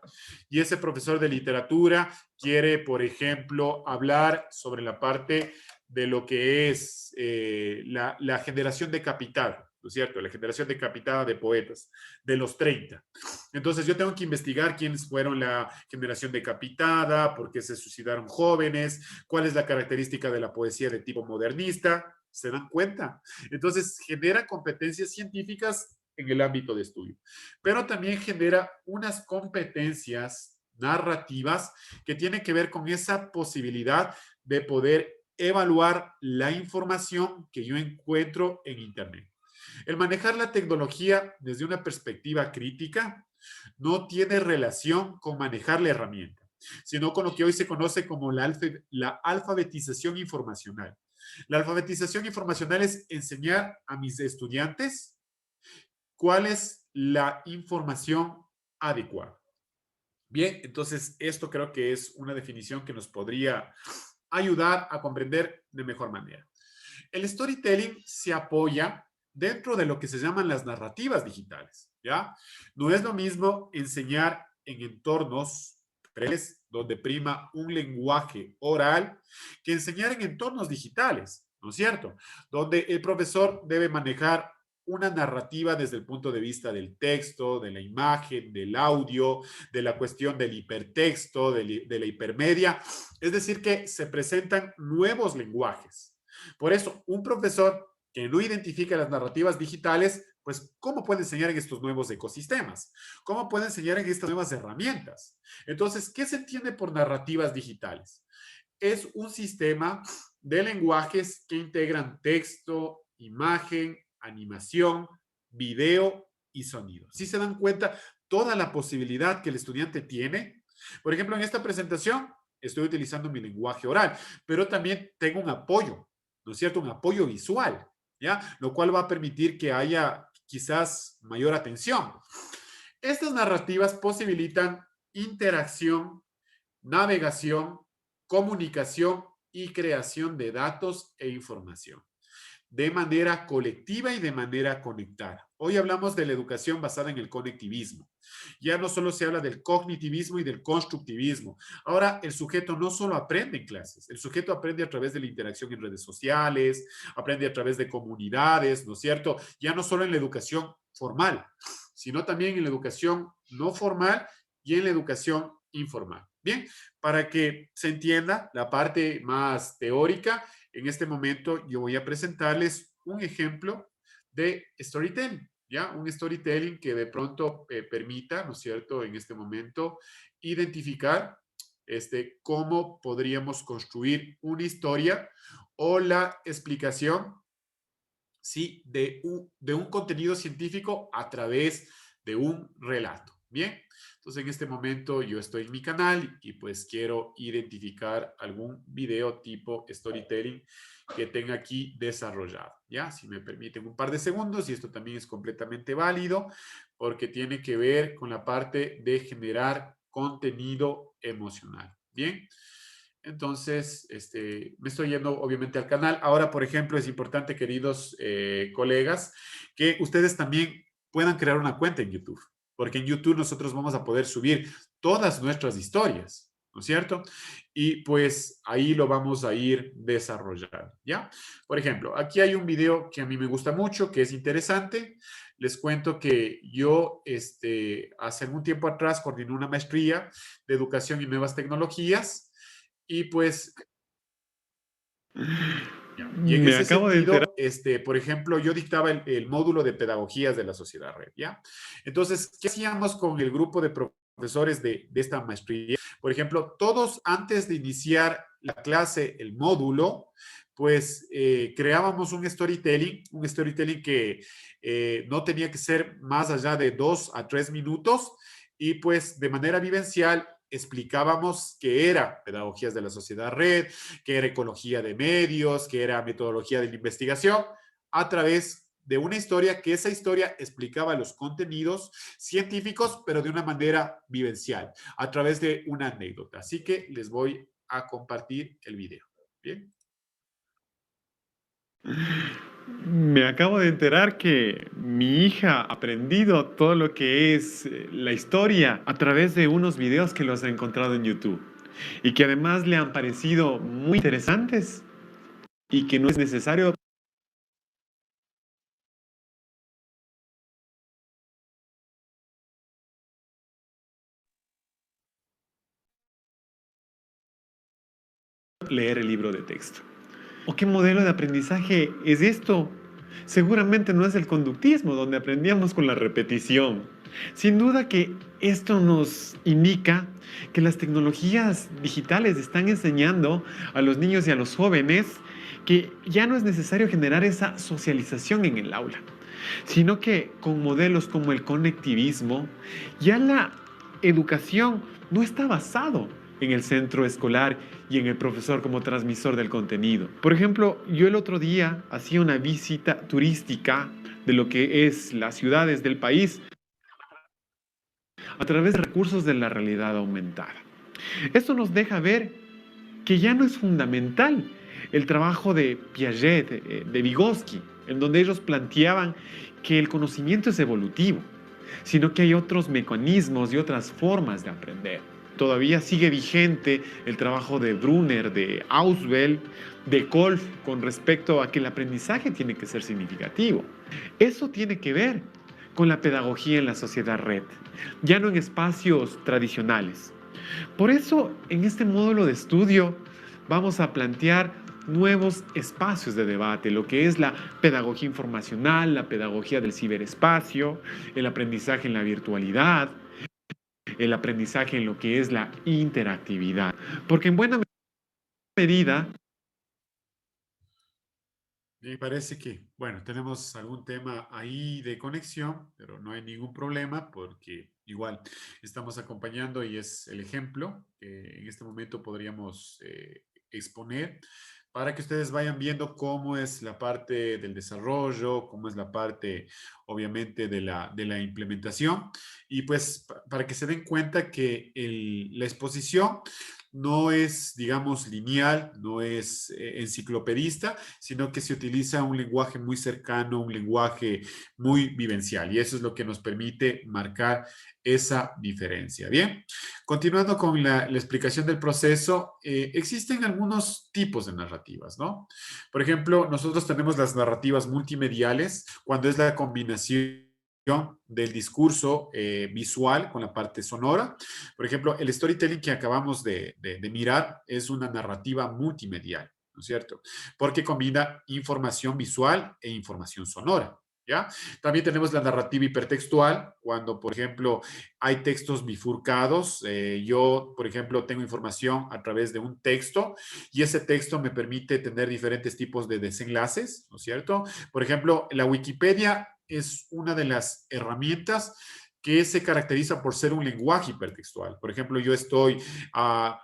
y ese profesor de literatura quiere, por ejemplo, hablar sobre la parte de lo que es la generación de capital, ¿no es cierto? La generación de capital de poetas de los 30. Entonces yo tengo que investigar quiénes fueron la generación decapitada, por qué se suicidaron jóvenes, cuál es la característica de la poesía de tipo modernista. ¿Se dan cuenta? Entonces genera competencias científicas en el ámbito de estudio, pero también genera unas competencias narrativas que tienen que ver con esa posibilidad de poder evaluar la información que yo encuentro en Internet. El manejar la tecnología desde una perspectiva crítica no tiene relación con manejar la herramienta, sino con lo que hoy se conoce como la alfabetización informacional. La alfabetización informacional es enseñar a mis estudiantes cuál es la información adecuada. Bien, entonces esto creo que es una definición que nos podría ayudar a comprender de mejor manera. El storytelling se apoya dentro de lo que se llaman las narrativas digitales, ¿ya? No es lo mismo enseñar en entornos reales donde prima un lenguaje oral que enseñar en entornos digitales, ¿no es cierto? Donde el profesor debe manejar una narrativa desde el punto de vista del texto, de la imagen, del audio, de la cuestión del hipertexto, de la hipermedia. Es decir, que se presentan nuevos lenguajes. Por eso, un profesor que no identifica las narrativas digitales, pues, ¿cómo puede enseñar en estos nuevos ecosistemas? ¿Cómo puede enseñar en estas nuevas herramientas? Entonces, ¿qué se entiende por narrativas digitales? Es un sistema de lenguajes que integran texto, imagen, animación, video y sonido. ¿Sí se dan cuenta toda la posibilidad que el estudiante tiene? Por ejemplo, en esta presentación estoy utilizando mi lenguaje oral, pero también tengo un apoyo, ¿no es cierto? Un apoyo visual, ¿ya? Lo cual va a permitir que haya quizás mayor atención. Estas narrativas posibilitan interacción, navegación, comunicación y creación de datos e información. de manera colectiva y de manera conectada. Hoy hablamos de la educación basada en el conectivismo. Ya no solo se habla del cognitivismo y del constructivismo. Ahora el sujeto no solo aprende en clases, el sujeto aprende a través de la interacción en redes sociales, aprende a través de comunidades, ¿no es cierto? Ya no solo en la educación formal, sino también en la educación no formal y en la educación informal. Bien, para que se entienda la parte más teórica, en este momento yo voy a presentarles un ejemplo de storytelling, ¿ya? Un storytelling que de pronto permita, ¿no es cierto?, en este momento identificar cómo podríamos construir una historia o la explicación, ¿sí?, de un contenido científico a través de un relato. Bien, entonces en este momento yo estoy en mi canal y pues quiero identificar algún video tipo storytelling que tenga aquí desarrollado. Ya, si me permiten un par de segundos, y esto también es completamente válido porque tiene que ver con la parte de generar contenido emocional. Bien. Entonces, me estoy yendo obviamente al canal. Ahora, por ejemplo, es importante, queridos colegas, que ustedes también puedan crear una cuenta en YouTube, porque en YouTube nosotros vamos a poder subir todas nuestras historias, ¿no es cierto? Y pues ahí lo vamos a ir desarrollando, ¿ya? Por ejemplo, aquí hay un video que a mí me gusta mucho, que es interesante. Les cuento que yo, hace algún tiempo atrás, coordiné una maestría de educación y nuevas tecnologías. Y pues, y en Me ese acabo de enterar. sentido, por ejemplo, yo dictaba el módulo de pedagogías de la sociedad red, ¿ya? Entonces, ¿qué hacíamos con el grupo de profesores de esta maestría? Por ejemplo, todos antes de iniciar la clase, el módulo, pues creábamos un storytelling que no tenía que ser más allá de 2 a 3 minutos, y pues de manera vivencial explicábamos qué era pedagogías de la sociedad red, qué era ecología de medios, qué era metodología de la investigación, a través de una historia, que esa historia explicaba los contenidos científicos, pero de una manera vivencial, a través de una anécdota. Así que les voy a compartir el video. Bien. Me acabo de enterar que mi hija ha aprendido todo lo que es la historia a través de unos videos que los ha encontrado en YouTube y que además le han parecido muy interesantes y que no es necesario leer el libro de texto. ¿O qué modelo de aprendizaje es esto? Seguramente no es el conductismo, donde aprendíamos con la repetición. Sin duda que esto nos indica que las tecnologías digitales están enseñando a los niños y a los jóvenes que ya no es necesario generar esa socialización en el aula, sino que con modelos como el conectivismo, ya la educación no está basado en el centro escolar y en el profesor como transmisor del contenido. Por ejemplo, yo el otro día hacía una visita turística de lo que es las ciudades del país a través de recursos de la realidad aumentada. Esto nos deja ver que ya no es fundamental el trabajo de Piaget, de Vygotsky, en donde ellos planteaban que el conocimiento es evolutivo, sino que hay otros mecanismos y otras formas de aprender. Todavía sigue vigente el trabajo de Brunner, de Ausubel, de Kolff con respecto a que el aprendizaje tiene que ser significativo. Eso tiene que ver con la pedagogía en la sociedad red, ya no en espacios tradicionales. Por eso, en este módulo de estudio vamos a plantear nuevos espacios de debate, lo que es la pedagogía informacional, la pedagogía del ciberespacio, el aprendizaje en la virtualidad, el aprendizaje en lo que es la interactividad. Porque en buena medida... Me parece que, bueno, tenemos algún tema ahí de conexión, pero no hay ningún problema porque igual estamos acompañando y es el ejemplo que en este momento podríamos exponer para que ustedes vayan viendo cómo es la parte del desarrollo, cómo es la parte, obviamente, de la implementación. Y pues para que se den cuenta que la exposición no es, digamos, lineal, no es enciclopedista, sino que se utiliza un lenguaje muy cercano, un lenguaje muy vivencial, y eso es lo que nos permite marcar esa diferencia. Bien, continuando con la explicación del proceso, existen algunos tipos de narrativas, ¿no? Por ejemplo, nosotros tenemos las narrativas multimediales, cuando es la combinación del discurso visual con la parte sonora. Por ejemplo, el storytelling que acabamos de mirar es una narrativa multimedial, ¿no es cierto? Porque combina información visual e información sonora. ¿Ya? También tenemos la narrativa hipertextual, cuando, por ejemplo, hay textos bifurcados. Yo, por ejemplo, tengo información a través de un texto y ese texto me permite tener diferentes tipos de desenlaces, ¿no es cierto? Por ejemplo, la Wikipedia es una de las herramientas que se caracteriza por ser un lenguaje hipertextual. Por ejemplo, yo estoy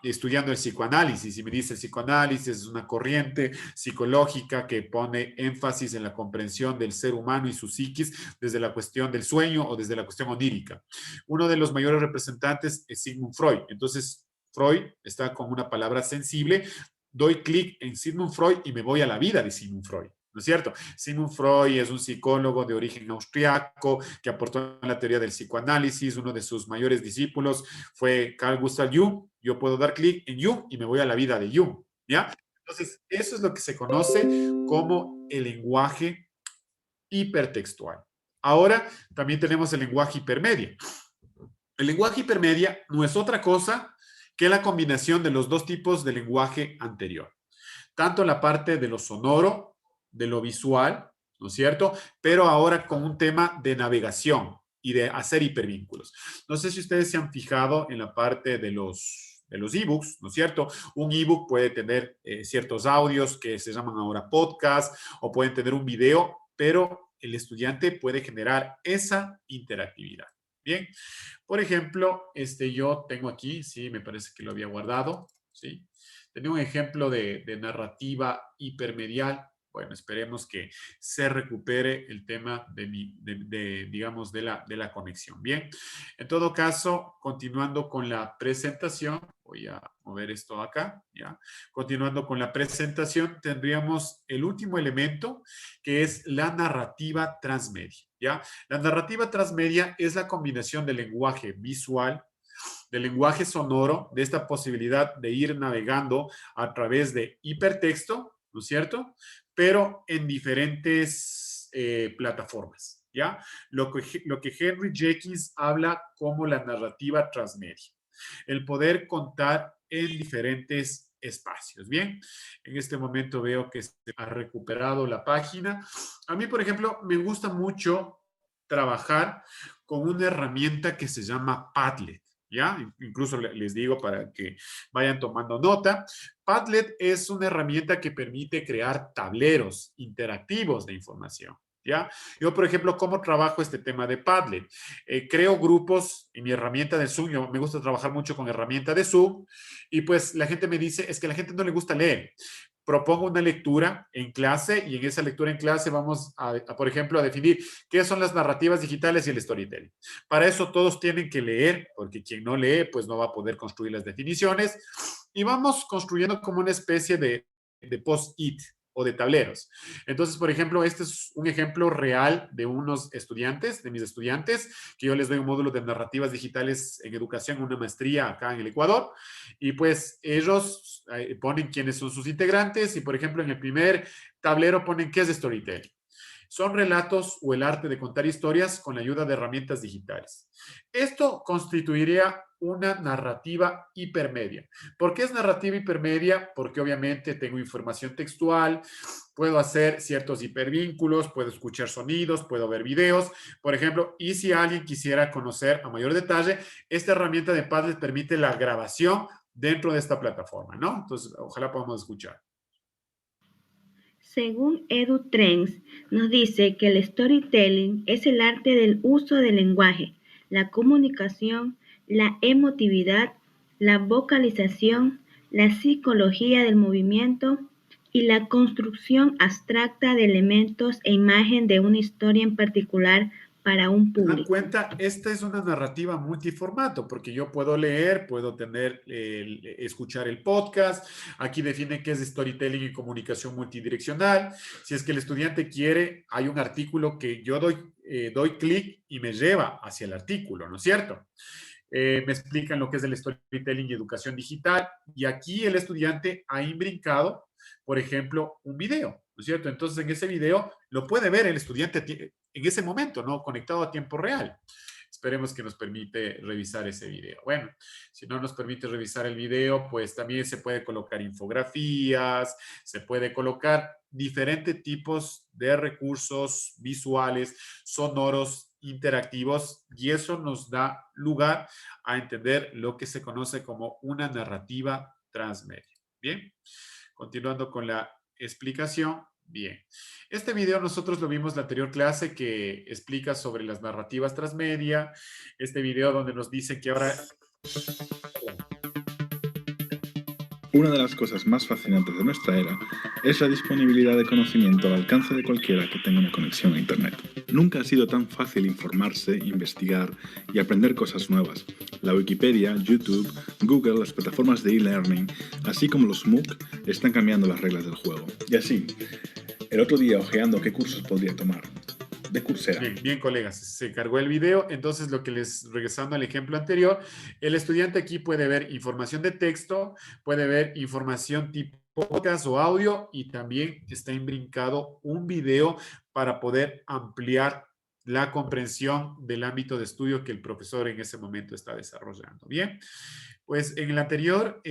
estudiando el psicoanálisis y me dice el psicoanálisis es una corriente psicológica que pone énfasis en la comprensión del ser humano y su psiquis desde la cuestión del sueño o desde la cuestión onírica. Uno de los mayores representantes es Sigmund Freud. Entonces, Freud está con una palabra sensible. Doy clic en Sigmund Freud y me voy a la vida de Sigmund Freud. ¿No es cierto? Sigmund Freud es un psicólogo de origen austriaco que aportó en la teoría del psicoanálisis. Uno de sus mayores discípulos fue Carl Gustav Jung. Yo puedo dar clic en Jung y me voy a la vida de Jung, ¿ya? Entonces, eso es lo que se conoce como el lenguaje hipertextual. Ahora, también tenemos el lenguaje hipermedia. El lenguaje hipermedia no es otra cosa que la combinación de los dos tipos de lenguaje anterior. Tanto la parte de lo sonoro, de lo visual, ¿no es cierto? Pero ahora con un tema de navegación y de hacer hipervínculos. No sé si ustedes se han fijado en la parte de los ebooks, ¿no es cierto? Un ebook puede tener ciertos audios que se llaman ahora podcast o pueden tener un video, pero el estudiante puede generar esa interactividad. Bien, por ejemplo, yo tengo aquí, sí, me parece que lo había guardado, sí. Tenía un ejemplo de narrativa hipermedial. Bueno, esperemos que se recupere el tema digamos, de la conexión. Bien, en todo caso, continuando con la presentación, voy a mover esto acá, ¿ya? Continuando con la presentación, tendríamos el último elemento, que es la narrativa transmedia, ¿ya? La narrativa transmedia es la combinación del lenguaje visual, del lenguaje sonoro, de esta posibilidad de ir navegando a través de hipertexto, ¿no es cierto? Pero en diferentes plataformas, ¿ya? Lo que Henry Jenkins habla como la narrativa transmedia. El poder contar en diferentes espacios. Bien, en este momento veo que se ha recuperado la página. A mí, por ejemplo, me gusta mucho trabajar con una herramienta que se llama Padlet. ¿Ya? Incluso les digo para que vayan tomando nota. Padlet es una herramienta que permite crear tableros interactivos de información. ¿Ya? Yo, por ejemplo, ¿cómo trabajo este tema de Padlet? Creo grupos en mi herramienta de Zoom. Yo me gusta trabajar mucho con herramienta de Zoom y pues la gente me dice, es que a la gente no le gusta leer. Propongo una lectura en clase y en esa lectura en clase vamos por ejemplo, a definir qué son las narrativas digitales y el storytelling. Para eso todos tienen que leer, porque quien no lee, pues no va a poder construir las definiciones. Y vamos construyendo como una especie de post-it o de tableros. Entonces, por ejemplo, este es un ejemplo real de unos estudiantes, de mis estudiantes, que yo les doy un módulo de narrativas digitales en educación, una maestría acá en el Ecuador, y pues ellos ponen quiénes son sus integrantes y, por ejemplo, en el primer tablero ponen qué es storytelling. Son relatos o el arte de contar historias con la ayuda de herramientas digitales. Esto constituiría una narrativa hipermedia. ¿Por qué es narrativa hipermedia? Porque obviamente tengo información textual, puedo hacer ciertos hipervínculos, puedo escuchar sonidos, puedo ver videos, por ejemplo, y si alguien quisiera conocer a mayor detalle, esta herramienta de Padlet permite la grabación dentro de esta plataforma, ¿no? Entonces, ojalá podamos escuchar. Según EduTrends, nos dice que el storytelling es el arte del uso del lenguaje, la comunicación, la emotividad, la vocalización, la psicología del movimiento y la construcción abstracta de elementos e imagen de una historia en particular para un¿Se dan público. cuenta? Esta es una narrativa multiformato, porque yo puedo leer, puedo tener, escuchar el podcast. Aquí define qué es storytelling y comunicación multidireccional. Si es que el estudiante quiere, hay un artículo que yo doy clic y me lleva hacia el artículo, ¿no es cierto? Me explican lo que es el storytelling y educación digital. Y aquí el estudiante ha imbrincado, por ejemplo, un video, ¿no es cierto? Entonces, en ese video lo puede ver el estudiante en ese momento, ¿no? Conectado a tiempo real. Esperemos que nos permite revisar ese video. Bueno, si no nos permite revisar el video, pues también se puede colocar infografías, se puede colocar diferentes tipos de recursos visuales, sonoros, interactivos, y eso nos da lugar a entender lo que se conoce como una narrativa transmedia. Bien, continuando con la explicación. Bien, este video nosotros lo vimos en la anterior clase que explica sobre las narrativas transmedia. Este video donde nos dice que ahora... Una de las cosas más fascinantes de nuestra era es la disponibilidad de conocimiento al alcance de cualquiera que tenga una conexión a Internet. Nunca ha sido tan fácil informarse, investigar y aprender cosas nuevas. La Wikipedia, YouTube, Google, las plataformas de e-learning, así como los MOOC, están cambiando las reglas del juego. Y así, el otro día ojeando qué cursos podría tomar, de Coursera. Bien, colegas, se cargó el video. Entonces, regresando al ejemplo anterior, el estudiante aquí puede ver información de texto, puede ver información tipo podcast o audio, y también está imbrincado un video para poder ampliar la comprensión del ámbito de estudio que el profesor en ese momento está desarrollando. Bien, pues en la anterior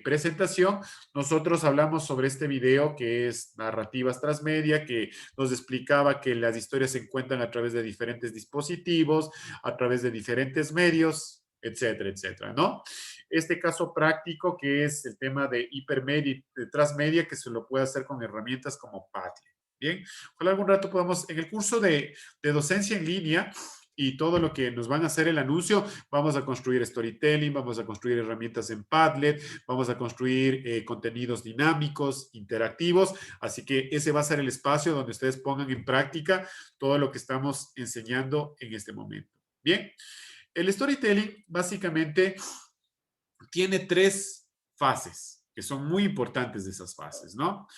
presentación nosotros hablamos sobre este video que es narrativas transmedia, que nos explicaba que las historias se encuentran a través de diferentes dispositivos, a través de diferentes medios, etcétera, etcétera, ¿no? Este caso práctico que es el tema de hipermedia y de transmedia, que se lo puede hacer con herramientas como Padlet. Bien, ojalá algún rato podamos, en el curso de docencia en línea y todo lo que nos van a hacer el anuncio, vamos a construir storytelling, vamos a construir herramientas en Padlet, vamos a construir contenidos dinámicos, interactivos, así que ese va a ser el espacio donde ustedes pongan en práctica todo lo que estamos enseñando en este momento. Bien, el storytelling básicamente tiene 3 fases, que son muy importantes de esas fases, ¿no?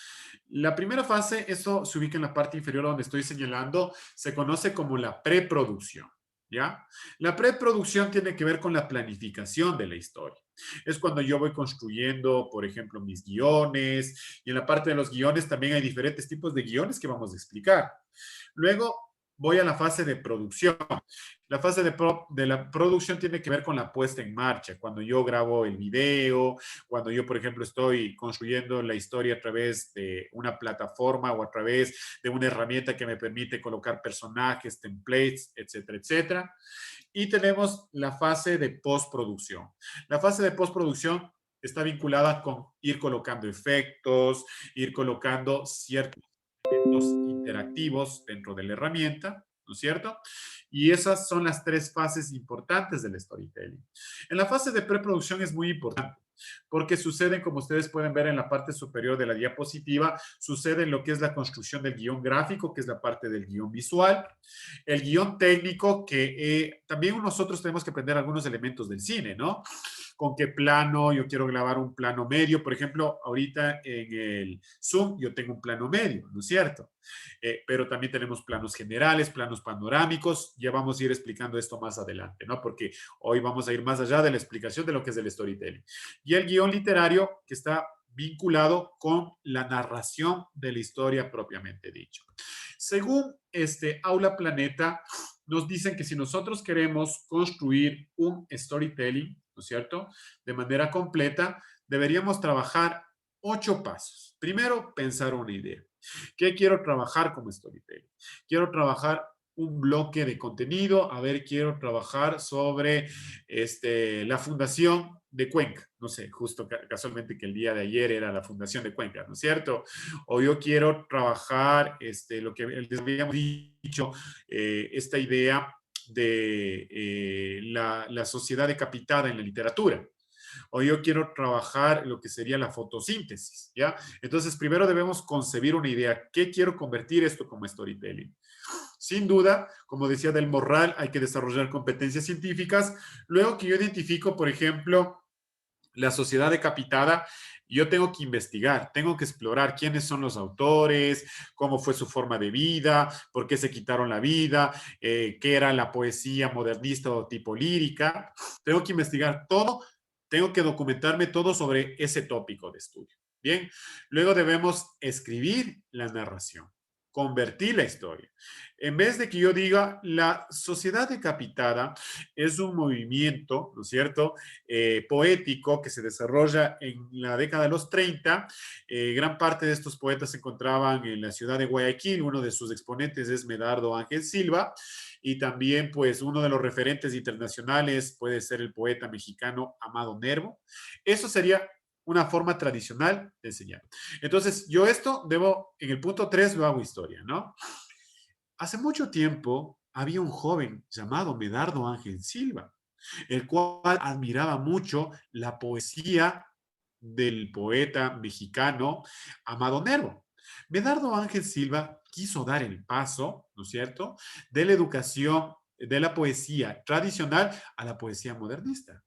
La primera fase, eso se ubica en la parte inferior donde estoy señalando, se conoce como la preproducción, ¿ya? La preproducción tiene que ver con la planificación de la historia. Es cuando yo voy construyendo, por ejemplo, mis guiones, y en la parte de los guiones también hay diferentes tipos de guiones que vamos a explicar. Luego voy a la fase de producción. La fase de la producción tiene que ver con la puesta en marcha, cuando yo grabo el video, cuando yo, por ejemplo, estoy construyendo la historia a través de una plataforma o a través de una herramienta que me permite colocar personajes, templates, etcétera, etcétera. Y tenemos la fase de postproducción. La fase de postproducción está vinculada con ir colocando efectos, ir colocando ciertos elementos interactivos dentro de la herramienta, ¿no es cierto? Y esas son las 3 fases importantes del storytelling. En la fase de preproducción es muy importante, porque suceden, como ustedes pueden ver en la parte superior de la diapositiva, sucede lo que es la construcción del guión gráfico, que es la parte del guión visual, el guión técnico, que también nosotros tenemos que aprender algunos elementos del cine, ¿no? Con qué plano, yo quiero grabar un plano medio, por ejemplo, ahorita en el Zoom yo tengo un plano medio, ¿no es cierto? Pero también tenemos planos generales, planos panorámicos, ya vamos a ir explicando esto más adelante, ¿no? Porque hoy vamos a ir más allá de la explicación de lo que es el storytelling. Y el guión literario, que está vinculado con la narración de la historia propiamente dicho. Según Aula Planeta, nos dicen que si nosotros queremos construir un storytelling, ¿no es cierto?, de manera completa, deberíamos trabajar 8 pasos. Primero, pensar una idea. ¿Qué quiero trabajar como storytelling? Quiero trabajar un bloque de contenido, a ver, quiero trabajar sobre la fundación de Cuenca, no sé, justo casualmente que el día de ayer era la fundación de Cuenca, ¿no es cierto? O yo quiero trabajar lo que les habíamos dicho, esta idea de la sociedad decapitada en la literatura. o yo quiero trabajar lo que sería la fotosíntesis, ¿ya? Entonces, primero debemos concebir una idea. ¿Qué quiero convertir esto como storytelling? Sin duda, como decía Del Morral, hay que desarrollar competencias científicas. Luego que yo identifico, por ejemplo, la sociedad decapitada, yo tengo que investigar, tengo que explorar quiénes son los autores, cómo fue su forma de vida, por qué se quitaron la vida, qué era la poesía modernista o tipo lírica. Tengo que investigar todo, tengo que documentarme todo sobre ese tópico de estudio. Bien, luego debemos escribir la narración, convertir la historia. En vez de que yo diga, la sociedad decapitada es un movimiento, ¿no es cierto?, poético que se desarrolla en la década de los 30. Gran parte de estos poetas se encontraban en la ciudad de Guayaquil. Uno de sus exponentes es Medardo Ángel Silva. Y también, pues, uno de los referentes internacionales puede ser el poeta mexicano Amado Nervo. Eso sería una forma tradicional de enseñar. Entonces, yo esto debo, en el punto 3 lo hago historia, ¿no? Hace mucho tiempo había un joven llamado Medardo Ángel Silva, el cual admiraba mucho la poesía del poeta mexicano Amado Nervo. Medardo Ángel Silva quiso dar el paso, ¿no es cierto?, de la educación, de la poesía tradicional a la poesía modernista.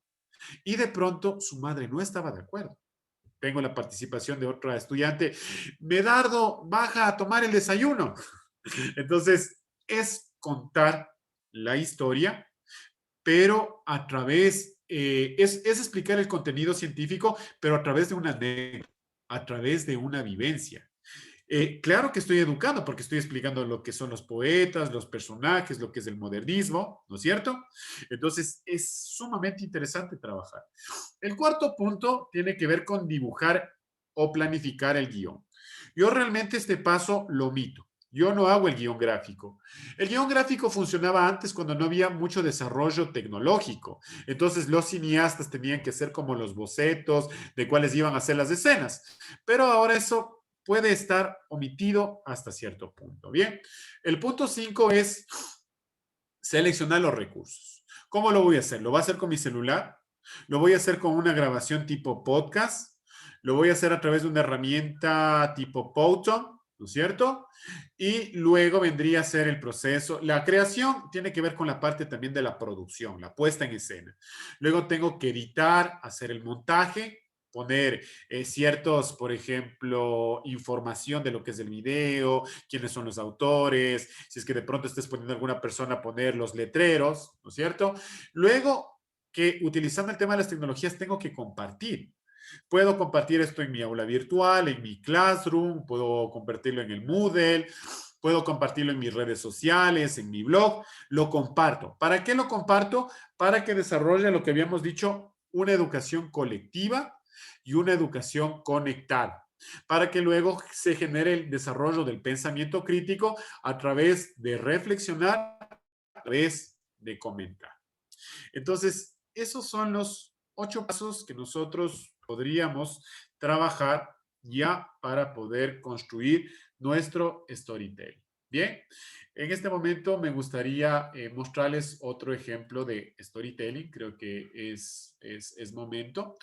Y de pronto su madre no estaba de acuerdo. Tengo la participación de otra estudiante. Medardo, baja a tomar el desayuno. Entonces, es contar la historia, pero a través, es explicar el contenido científico, pero a través de una anécdota, a través de una vivencia. Claro que estoy educando porque estoy explicando lo que son los poetas, los personajes, lo que es el modernismo, ¿no es cierto? Entonces, es sumamente interesante trabajar. El cuarto punto tiene que ver con dibujar o planificar el guión. Yo realmente este paso lo omito. Yo no hago el guión gráfico. El guión gráfico funcionaba antes cuando no había mucho desarrollo tecnológico. Entonces los cineastas tenían que hacer como los bocetos de cuáles iban a ser las escenas. Pero ahora eso puede estar omitido hasta cierto punto. Bien, el punto 5 es seleccionar los recursos. ¿Cómo lo voy a hacer? ¿Lo voy a hacer con mi celular? ¿Lo voy a hacer con una grabación tipo podcast? ¿Lo voy a hacer a través de una herramienta tipo Powtoon? ¿No es cierto? Y luego vendría a ser el proceso. La creación tiene que ver con la parte también de la producción, la puesta en escena. Luego tengo que editar, hacer el montaje, poner ciertos, por ejemplo, información de lo que es el video, quiénes son los autores, si es que de pronto estés poniendo a alguna persona, poner los letreros, ¿no es cierto? Luego, que utilizando el tema de las tecnologías, tengo que compartir. Puedo compartir esto en mi aula virtual, en mi Classroom, puedo compartirlo en el Moodle, puedo compartirlo en mis redes sociales, en mi blog, lo comparto. ¿Para qué lo comparto? Para que desarrolle lo que habíamos dicho, una educación colectiva y una educación conectada, para que luego se genere el desarrollo del pensamiento crítico a través de reflexionar, a través de comentar. Entonces, esos son los 8 pasos que nosotros podríamos trabajar ya para poder construir nuestro storytelling. Bien, en este momento me gustaría mostrarles otro ejemplo de storytelling. Creo que es momento.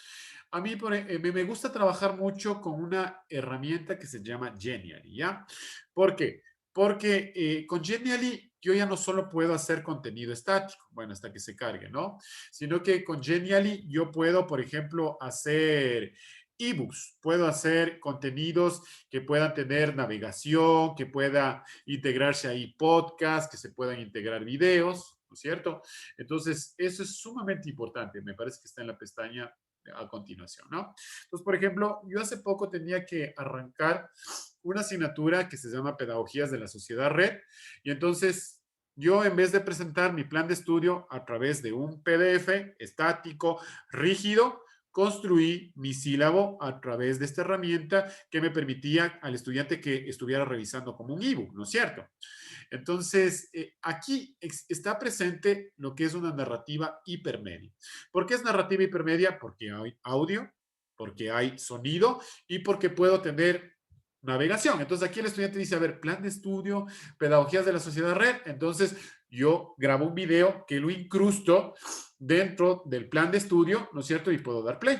A mí me gusta trabajar mucho con una herramienta que se llama Genially, ¿ya? ¿Por qué? Porque con Genially yo ya no solo puedo hacer contenido estático, bueno, hasta que se cargue, ¿no? Sino que con Genially yo puedo, por ejemplo, hacer ebooks, puedo hacer contenidos que puedan tener navegación, que pueda integrarse ahí podcast, que se puedan integrar videos, ¿no es cierto? Entonces, eso es sumamente importante, me parece que está en la pestaña a continuación, ¿no? Entonces, por ejemplo, yo hace poco tenía que arrancar una asignatura que se llama Pedagogías de la Sociedad Red, y entonces yo, en vez de presentar mi plan de estudio a través de un PDF estático, rígido, construí mi sílabo a través de esta herramienta que me permitía al estudiante que estuviera revisando como un ebook, ¿no es cierto? Entonces, aquí está presente lo que es una narrativa hipermedia. ¿Por qué es narrativa hipermedia? Porque hay audio, porque hay sonido y porque puedo tener navegación. Entonces, aquí el estudiante dice, a ver, plan de estudio, pedagogías de la sociedad red. Entonces, yo grabo un video que lo incrusto dentro del plan de estudio, ¿no es cierto? Y puedo dar play.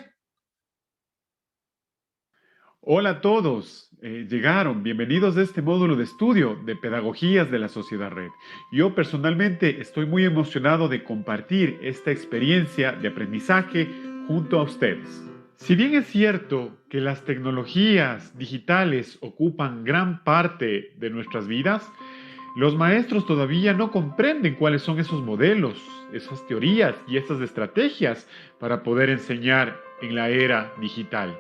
Hola a todos, llegaron, bienvenidos a este módulo de estudio de Pedagogías de la Sociedad Red. Yo personalmente estoy muy emocionado de compartir esta experiencia de aprendizaje junto a ustedes. Si bien es cierto que las tecnologías digitales ocupan gran parte de nuestras vidas, los maestros todavía no comprenden cuáles son esos modelos, esas teorías y esas estrategias para poder enseñar en la era digital.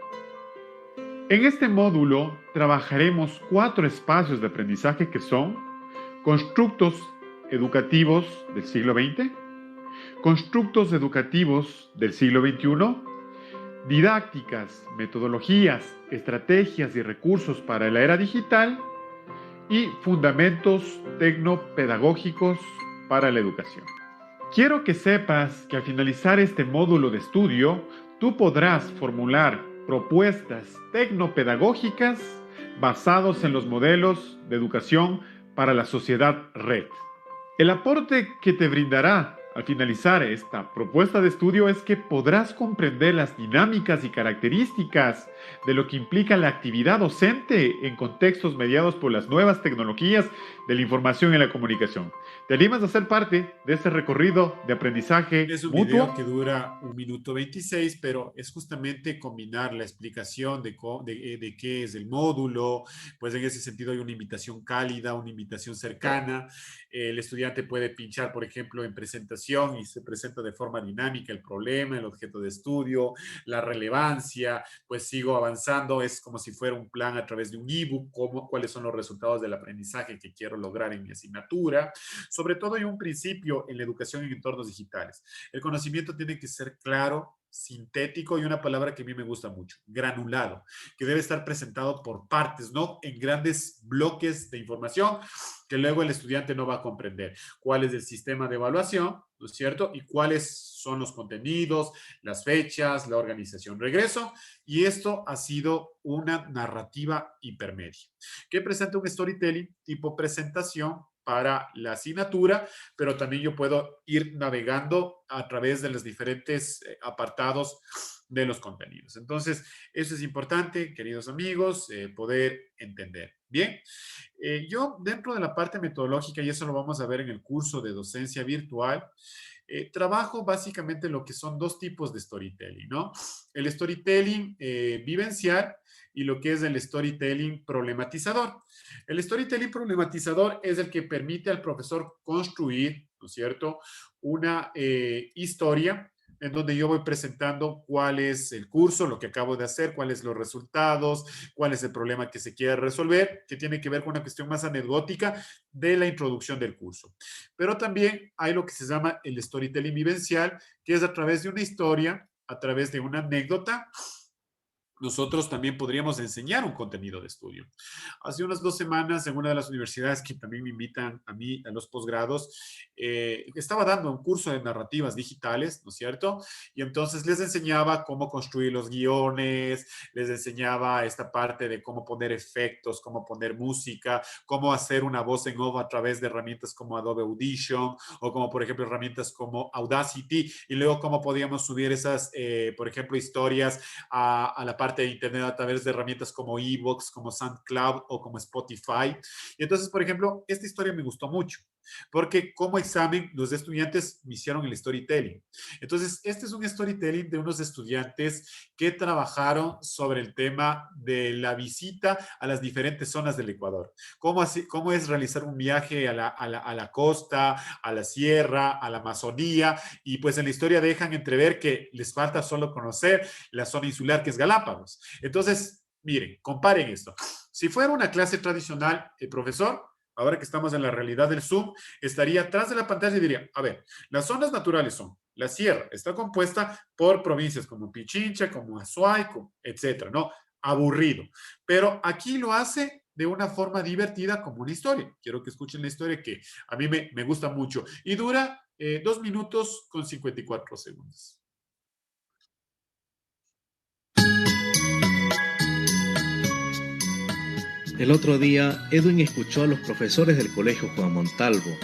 En este módulo trabajaremos 4 espacios de aprendizaje que son constructos educativos del siglo XX, constructos educativos del siglo XXI, didácticas, metodologías, estrategias y recursos para la era digital y fundamentos tecnopedagógicos para la educación. Quiero que sepas que al finalizar este módulo de estudio, tú podrás formular propuestas tecnopedagógicas basados en los modelos de educación para la sociedad red. El aporte que te brindará al finalizar esta propuesta de estudio es que podrás comprender las dinámicas y características de lo que implica la actividad docente en contextos mediados por las nuevas tecnologías de la información y la comunicación. ¿Te animas a ser parte de este recorrido de aprendizaje Es un mutuo? video que dura 1 minuto 26, pero es justamente combinar la explicación de qué es el módulo. Pues en ese sentido hay una invitación cálida, una invitación cercana. El estudiante puede pinchar, por ejemplo, en presentación y se presenta de forma dinámica el problema, el objeto de estudio, la relevancia. Pues sigo avanzando, es como si fuera un plan a través de un ebook, cuáles son los resultados del aprendizaje que quiero lograr en mi asignatura. Sobre todo hay un principio en la educación en entornos digitales. El conocimiento tiene que ser claro, sintético y una palabra que a mí me gusta mucho, granulado, que debe estar presentado por partes, no en grandes bloques de información que luego el estudiante no va a comprender. ¿Cuál es el sistema de evaluación? ¿No es cierto? Y cuáles son los contenidos, las fechas, la organización. Regreso y esto ha sido una narrativa hipermedia que presenta un storytelling tipo presentación para la asignatura, pero también yo puedo ir navegando a través de los diferentes apartados de los contenidos. Entonces, eso es importante, queridos amigos, poder entender. Bien, yo dentro de la parte metodológica, y eso lo vamos a ver en el curso de docencia virtual, trabajo básicamente lo que son 2 tipos de storytelling, ¿no? El storytelling vivencial y lo que es el storytelling problematizador. El storytelling problematizador es el que permite al profesor construir, ¿no es cierto?, una historia en donde yo voy presentando cuál es el curso, lo que acabo de hacer, cuáles son los resultados, cuál es el problema que se quiere resolver, que tiene que ver con una cuestión más anecdótica de la introducción del curso. Pero también hay lo que se llama el storytelling vivencial, que es a través de una historia, a través de una anécdota, nosotros también podríamos enseñar un contenido de estudio. Hace unas 2 semanas, en una de las universidades que también me invitan a mí, a los posgrados, estaba dando un curso de narrativas digitales, ¿no es cierto? Y entonces les enseñaba cómo construir los guiones, les enseñaba esta parte de cómo poner efectos, cómo poner música, cómo hacer una voz en off a través de herramientas como Adobe Audition o como, por ejemplo, herramientas como Audacity, y luego cómo podíamos subir esas, por ejemplo, historias a la parte de internet a través de herramientas como iVoox, como SoundCloud o como Spotify. Y entonces, por ejemplo, esta historia me gustó mucho porque como examen los estudiantes me hicieron el storytelling. Entonces, este es un storytelling de unos estudiantes que trabajaron sobre el tema de la visita a las diferentes zonas del Ecuador. ¿Cómo es realizar un viaje a la costa, a la sierra, a la Amazonía? Y pues en la historia dejan entrever que les falta solo conocer la zona insular que es Galápagos. Entonces, miren, comparen esto. Si fuera una clase tradicional, el profesor, ahora que estamos en la realidad del Zoom, estaría atrás de la pantalla y diría, a ver, las zonas naturales son, la sierra está compuesta por provincias como Pichincha, como Azuay, etcétera, ¿no? Aburrido. Pero aquí lo hace de una forma divertida como una historia. Quiero que escuchen la historia que a mí me gusta mucho y dura 2 minutos con 54 segundos. El otro día, Edwin escuchó a los profesores del colegio Juan Montalvo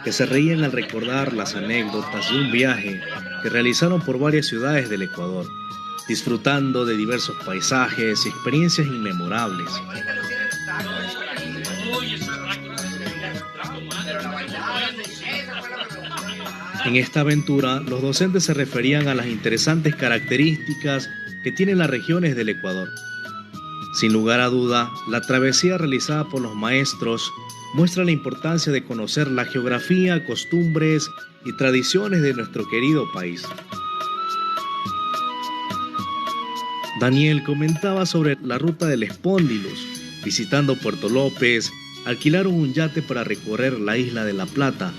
que se reían al recordar las anécdotas de un viaje que realizaron por varias ciudades del Ecuador, disfrutando de diversos paisajes y experiencias inmemorables. En esta aventura, los docentes se referían a las interesantes características que tienen las regiones del Ecuador. Sin lugar a duda, la travesía realizada por los maestros muestra la importancia de conocer la geografía, costumbres y tradiciones de nuestro querido país. Daniel comentaba sobre la ruta del Espóndilus. Visitando Puerto López, alquilaron un yate para recorrer la isla de La Plata,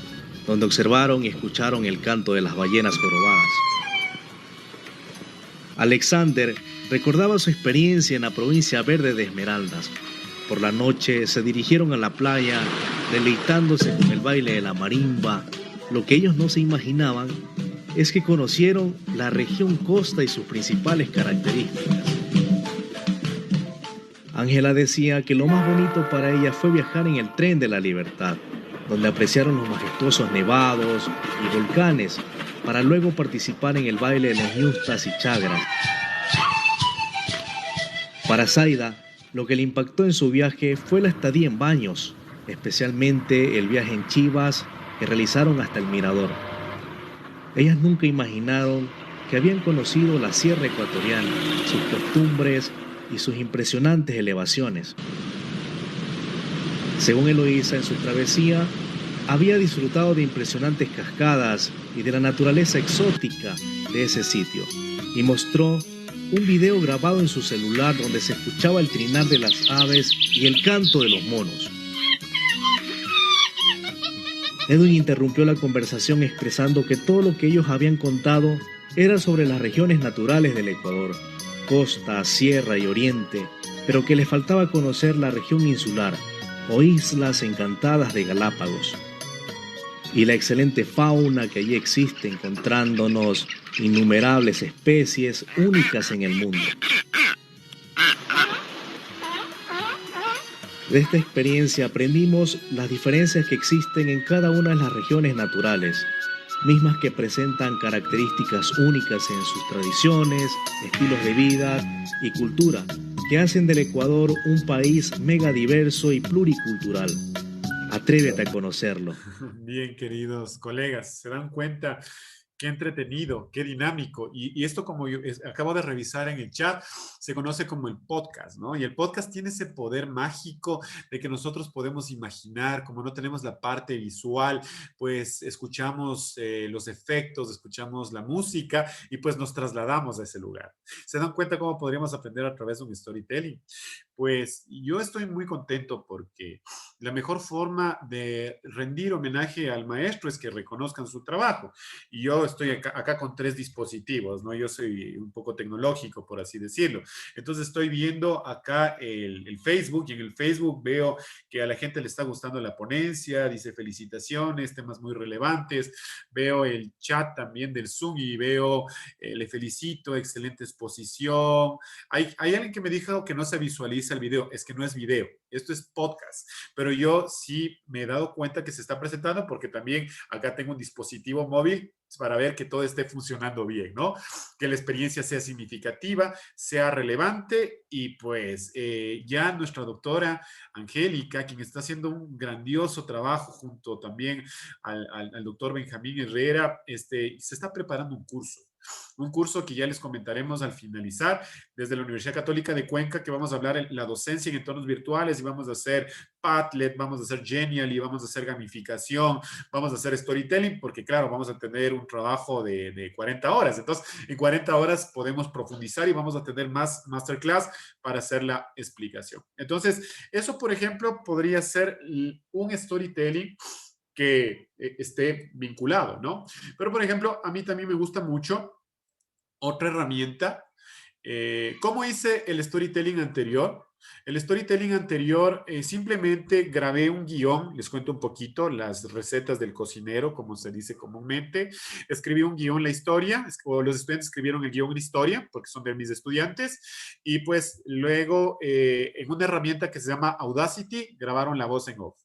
donde observaron y escucharon el canto de las ballenas jorobadas. Alexander recordaba su experiencia en la provincia verde de Esmeraldas. Por la noche se dirigieron a la playa, deleitándose con el baile de la marimba. Lo que ellos no se imaginaban es que conocieron la región costa y sus principales características. Ángela decía que lo más bonito para ella fue viajar en el Tren de la Libertad, donde apreciaron los majestuosos nevados y volcanes, para luego participar en el baile de los ñustas y chagras. Para Zaida, lo que le impactó en su viaje fue la estadía en Baños, especialmente el viaje en Chivas que realizaron hasta el Mirador. Ellas nunca imaginaron que habían conocido la Sierra Ecuatoriana, sus costumbres y sus impresionantes elevaciones. Según Eloísa, en su travesía, había disfrutado de impresionantes cascadas y de la naturaleza exótica de ese sitio, y mostró un video grabado en su celular donde se escuchaba el trinar de las aves y el canto de los monos. Edwin interrumpió la conversación expresando que todo lo que ellos habían contado era sobre las regiones naturales del Ecuador, costa, sierra y oriente, pero que les faltaba conocer la región insular o islas encantadas de Galápagos, y la excelente fauna que allí existe, encontrándonos innumerables especies únicas en el mundo. De esta experiencia aprendimos las diferencias que existen en cada una de las regiones naturales, mismas que presentan características únicas en sus tradiciones, estilos de vida y cultura, que hacen del Ecuador un país mega diverso y pluricultural. Atrévete a conocerlo. Bien, queridos colegas, ¿se dan cuenta? Qué entretenido, qué dinámico. Y esto, como yo acabo de revisar en el chat, se conoce como el podcast, ¿no? Y el podcast tiene ese poder mágico de que nosotros podemos imaginar, como no tenemos la parte visual, pues escuchamos los efectos, escuchamos la música y pues nos trasladamos a ese lugar. ¿Se dan cuenta cómo podríamos aprender a través de un storytelling? Pues yo estoy muy contento porque la mejor forma de rendir homenaje al maestro es que reconozcan su trabajo. Y yo estoy acá con 3 dispositivos, ¿no? Yo soy un poco tecnológico, por así decirlo. Entonces estoy viendo acá el Facebook, y en el Facebook veo que a la gente le está gustando la ponencia, dice felicitaciones, temas muy relevantes. Veo el chat también del Zoom y veo, le felicito, excelente exposición. Hay alguien que me dijo que no se visualiza el video. Es que no es video, esto es podcast. Pero yo sí me he dado cuenta que se está presentando porque también acá tengo un dispositivo móvil para ver que todo esté funcionando bien, ¿no? Que la experiencia sea significativa, sea relevante y pues ya nuestra doctora Angélica, quien está haciendo un grandioso trabajo junto también al doctor Benjamín Herrera, se está preparando un curso que ya les comentaremos al finalizar desde la Universidad Católica de Cuenca, que vamos a hablar de la docencia en entornos virtuales y vamos a hacer Padlet, vamos a hacer Genially, vamos a hacer gamificación, vamos a hacer storytelling, porque claro, vamos a tener un trabajo de 40 horas. Entonces, en 40 horas podemos profundizar y vamos a tener más masterclass para hacer la explicación. Entonces, eso, por ejemplo, podría ser un storytelling que esté vinculado, ¿no? Pero, por ejemplo, a mí también me gusta mucho otra herramienta. ¿Cómo hice el storytelling anterior? El storytelling anterior, simplemente grabé un guión, les cuento un poquito, las recetas del cocinero, como se dice comúnmente. Escribí un guión, la historia, o los estudiantes escribieron el guión, la historia, porque son de mis estudiantes, y pues luego en una herramienta que se llama Audacity, grabaron la voz en off.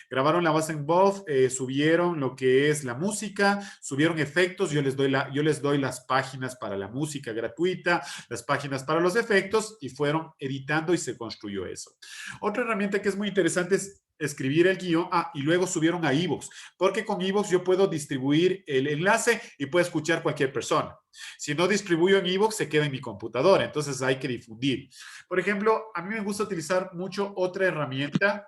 Grabaron la voz en voz, subieron lo que es la música, subieron efectos, yo les doy las páginas para la música gratuita, las páginas para los efectos, y fueron editando y se construyó eso. Otra herramienta que es muy interesante es escribir el guión, y luego subieron a iVoox, porque con iVoox yo puedo distribuir el enlace y puede escuchar cualquier persona. Si no distribuyo en iVoox, se queda en mi computadora, entonces hay que difundir. Por ejemplo, a mí me gusta utilizar mucho otra herramienta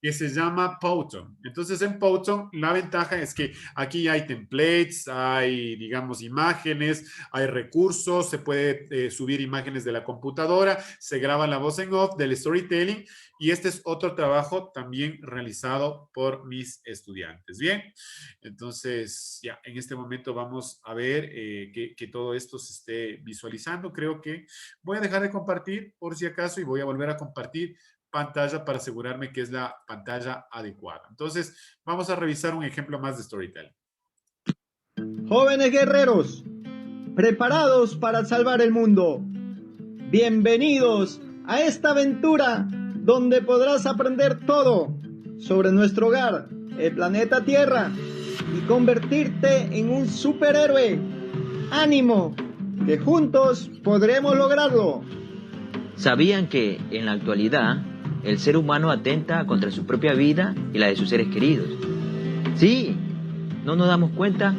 que se llama Powtoon. Entonces, en Powtoon, la ventaja es que aquí hay templates, hay, digamos, imágenes, hay recursos, se puede subir imágenes de la computadora, se graba la voz en off del storytelling, y este es otro trabajo también realizado por mis estudiantes. Bien, entonces, ya en este momento vamos a ver que todo esto se esté visualizando. Creo que voy a dejar de compartir por si acaso y voy a volver a compartir pantalla para asegurarme que es la pantalla adecuada. Entonces, vamos a revisar un ejemplo más de storytelling. Jóvenes guerreros, preparados para salvar el mundo. Bienvenidos a esta aventura donde podrás aprender todo sobre nuestro hogar, el planeta Tierra, y convertirte en un superhéroe. ¡Ánimo! Que juntos podremos lograrlo. ¿Sabían que, en la actualidad, el ser humano atenta contra su propia vida y la de sus seres queridos? Sí, no nos damos cuenta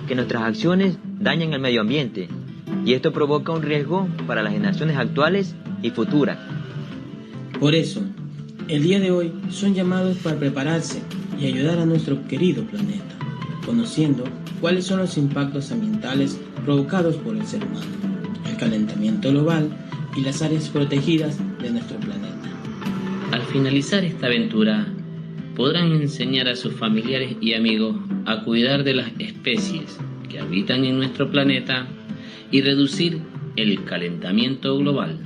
que nuestras acciones dañan el medio ambiente, y esto provoca un riesgo para las generaciones actuales y futuras. Por eso, el día de hoy son llamados para prepararse y ayudar a nuestro querido planeta, conociendo cuáles son los impactos ambientales provocados por el ser humano, el calentamiento global y las áreas protegidas de nuestro planeta. Al finalizar esta aventura, podrán enseñar a sus familiares y amigos a cuidar de las especies que habitan en nuestro planeta y reducir el calentamiento global.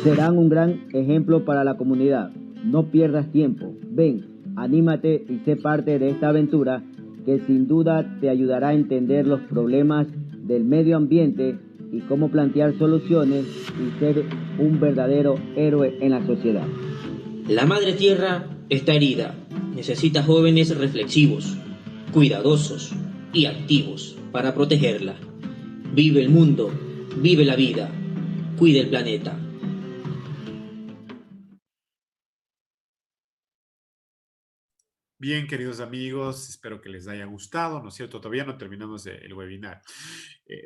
Serán un gran ejemplo para la comunidad. No pierdas tiempo. Ven, anímate y sé parte de esta aventura que sin duda te ayudará a entender los problemas del medio ambiente y cómo plantear soluciones y ser un verdadero héroe en la sociedad. La Madre Tierra está herida. Necesita jóvenes reflexivos, cuidadosos y activos para protegerla. Vive el mundo, vive la vida, cuida el planeta. Bien, queridos amigos, espero que les haya gustado, ¿no es cierto? Todavía no terminamos el webinar,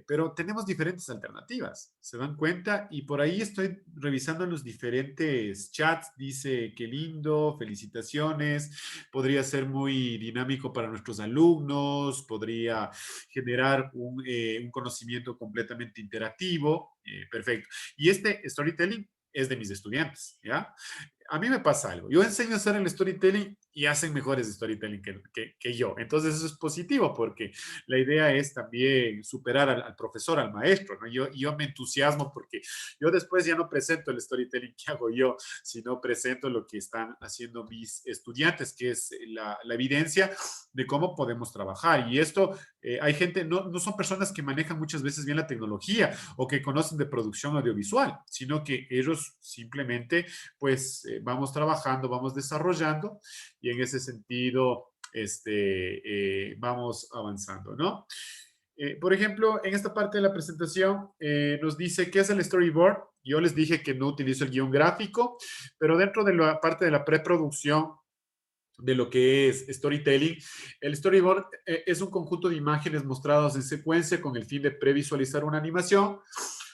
pero tenemos diferentes alternativas, ¿se dan cuenta? Y por ahí estoy revisando los diferentes chats, dice, qué lindo, felicitaciones, podría ser muy dinámico para nuestros alumnos, podría generar un conocimiento completamente interactivo, perfecto. Y este storytelling es de mis estudiantes, ¿ya? A mí me pasa algo, yo enseño a hacer el storytelling y hacen mejores storytelling que yo. Entonces eso es positivo porque la idea es también superar al profesor, al maestro, ¿no? Yo me entusiasmo porque yo después ya no presento el storytelling que hago yo, sino presento lo que están haciendo mis estudiantes, que es la evidencia de cómo podemos trabajar. Y esto, hay gente, no son personas que manejan muchas veces bien la tecnología o que conocen de producción audiovisual, sino que ellos simplemente, pues, vamos trabajando, vamos desarrollando y en ese sentido vamos avanzando, ¿no? Por ejemplo, en esta parte de la presentación nos dice qué es el storyboard. Yo les dije que no utilizo el guión gráfico, pero dentro de la parte de la preproducción de lo que es storytelling, el storyboard es un conjunto de imágenes mostradas en secuencia con el fin de previsualizar una animación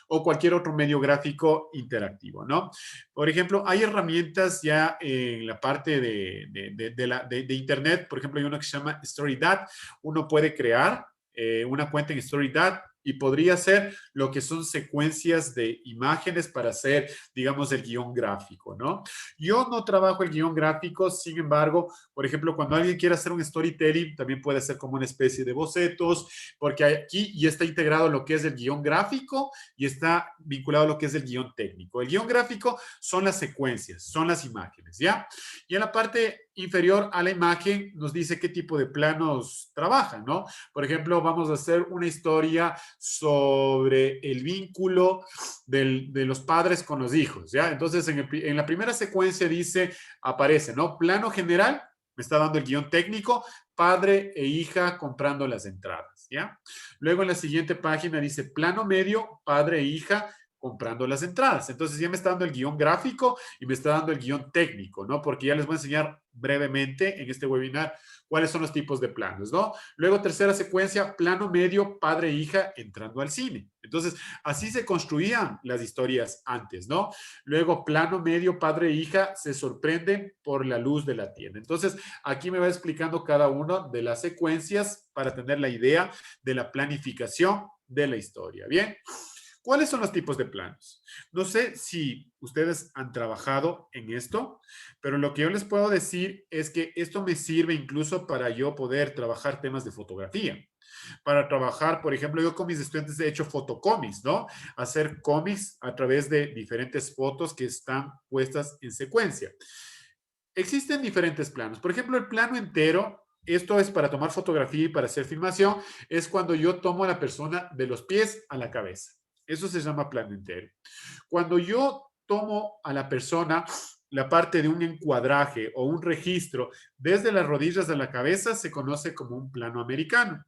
o cualquier otro medio gráfico interactivo, ¿no? Por ejemplo, hay herramientas ya en la parte de Internet, por ejemplo, hay una que se llama StoryDad. Uno puede crear una cuenta en StoryDad y podría hacer lo que son secuencias de imágenes para hacer, digamos, el guión gráfico, ¿no? Yo no trabajo el guión gráfico, sin embargo, por ejemplo, cuando alguien quiere hacer un storytelling, también puede hacer como una especie de bocetos, porque aquí ya está integrado lo que es el guión gráfico y está vinculado a lo que es el guión técnico. El guión gráfico son las secuencias, son las imágenes, ¿ya? Y en la parte inferior a la imagen nos dice qué tipo de planos trabajan, ¿no? Por ejemplo, vamos a hacer una historia sobre el vínculo de los padres con los hijos, ¿ya? Entonces, en la primera secuencia aparece, ¿no? Plano general, me está dando el guión técnico, padre e hija comprando las entradas, ¿ya? Luego en la siguiente página dice plano medio, padre e hija comprando las entradas. Entonces ya me está dando el guión gráfico y me está dando el guión técnico, ¿no? Porque ya les voy a enseñar brevemente en este webinar cuáles son los tipos de planos, ¿no? Luego, tercera secuencia, plano medio, padre e hija entrando al cine. Entonces, así se construían las historias antes, ¿no? Luego, plano medio, padre e hija se sorprenden por la luz de la tienda. Entonces, aquí me va explicando cada una de las secuencias para tener la idea de la planificación de la historia. ¿Bien? ¿Cuáles son los tipos de planos? No sé si ustedes han trabajado en esto, pero lo que yo les puedo decir es que esto me sirve incluso para yo poder trabajar temas de fotografía. Para trabajar, por ejemplo, yo con mis estudiantes he hecho fotocómics, ¿no? Hacer cómics a través de diferentes fotos que están puestas en secuencia. Existen diferentes planos. Por ejemplo, el plano entero, esto es para tomar fotografía y para hacer filmación, es cuando yo tomo a la persona de los pies a la cabeza. Eso se llama plano entero. Cuando yo tomo a la persona la parte de un encuadraje o un registro desde las rodillas a la cabeza, se conoce como un plano americano.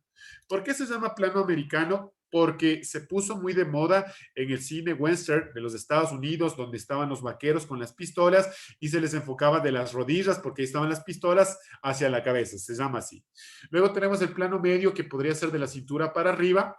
¿Por qué se llama plano americano? Porque se puso muy de moda en el cine western de los Estados Unidos, donde estaban los vaqueros con las pistolas y se les enfocaba de las rodillas, porque ahí estaban las pistolas, hacia la cabeza. Se llama así. Luego tenemos el plano medio, que podría ser de la cintura para arriba.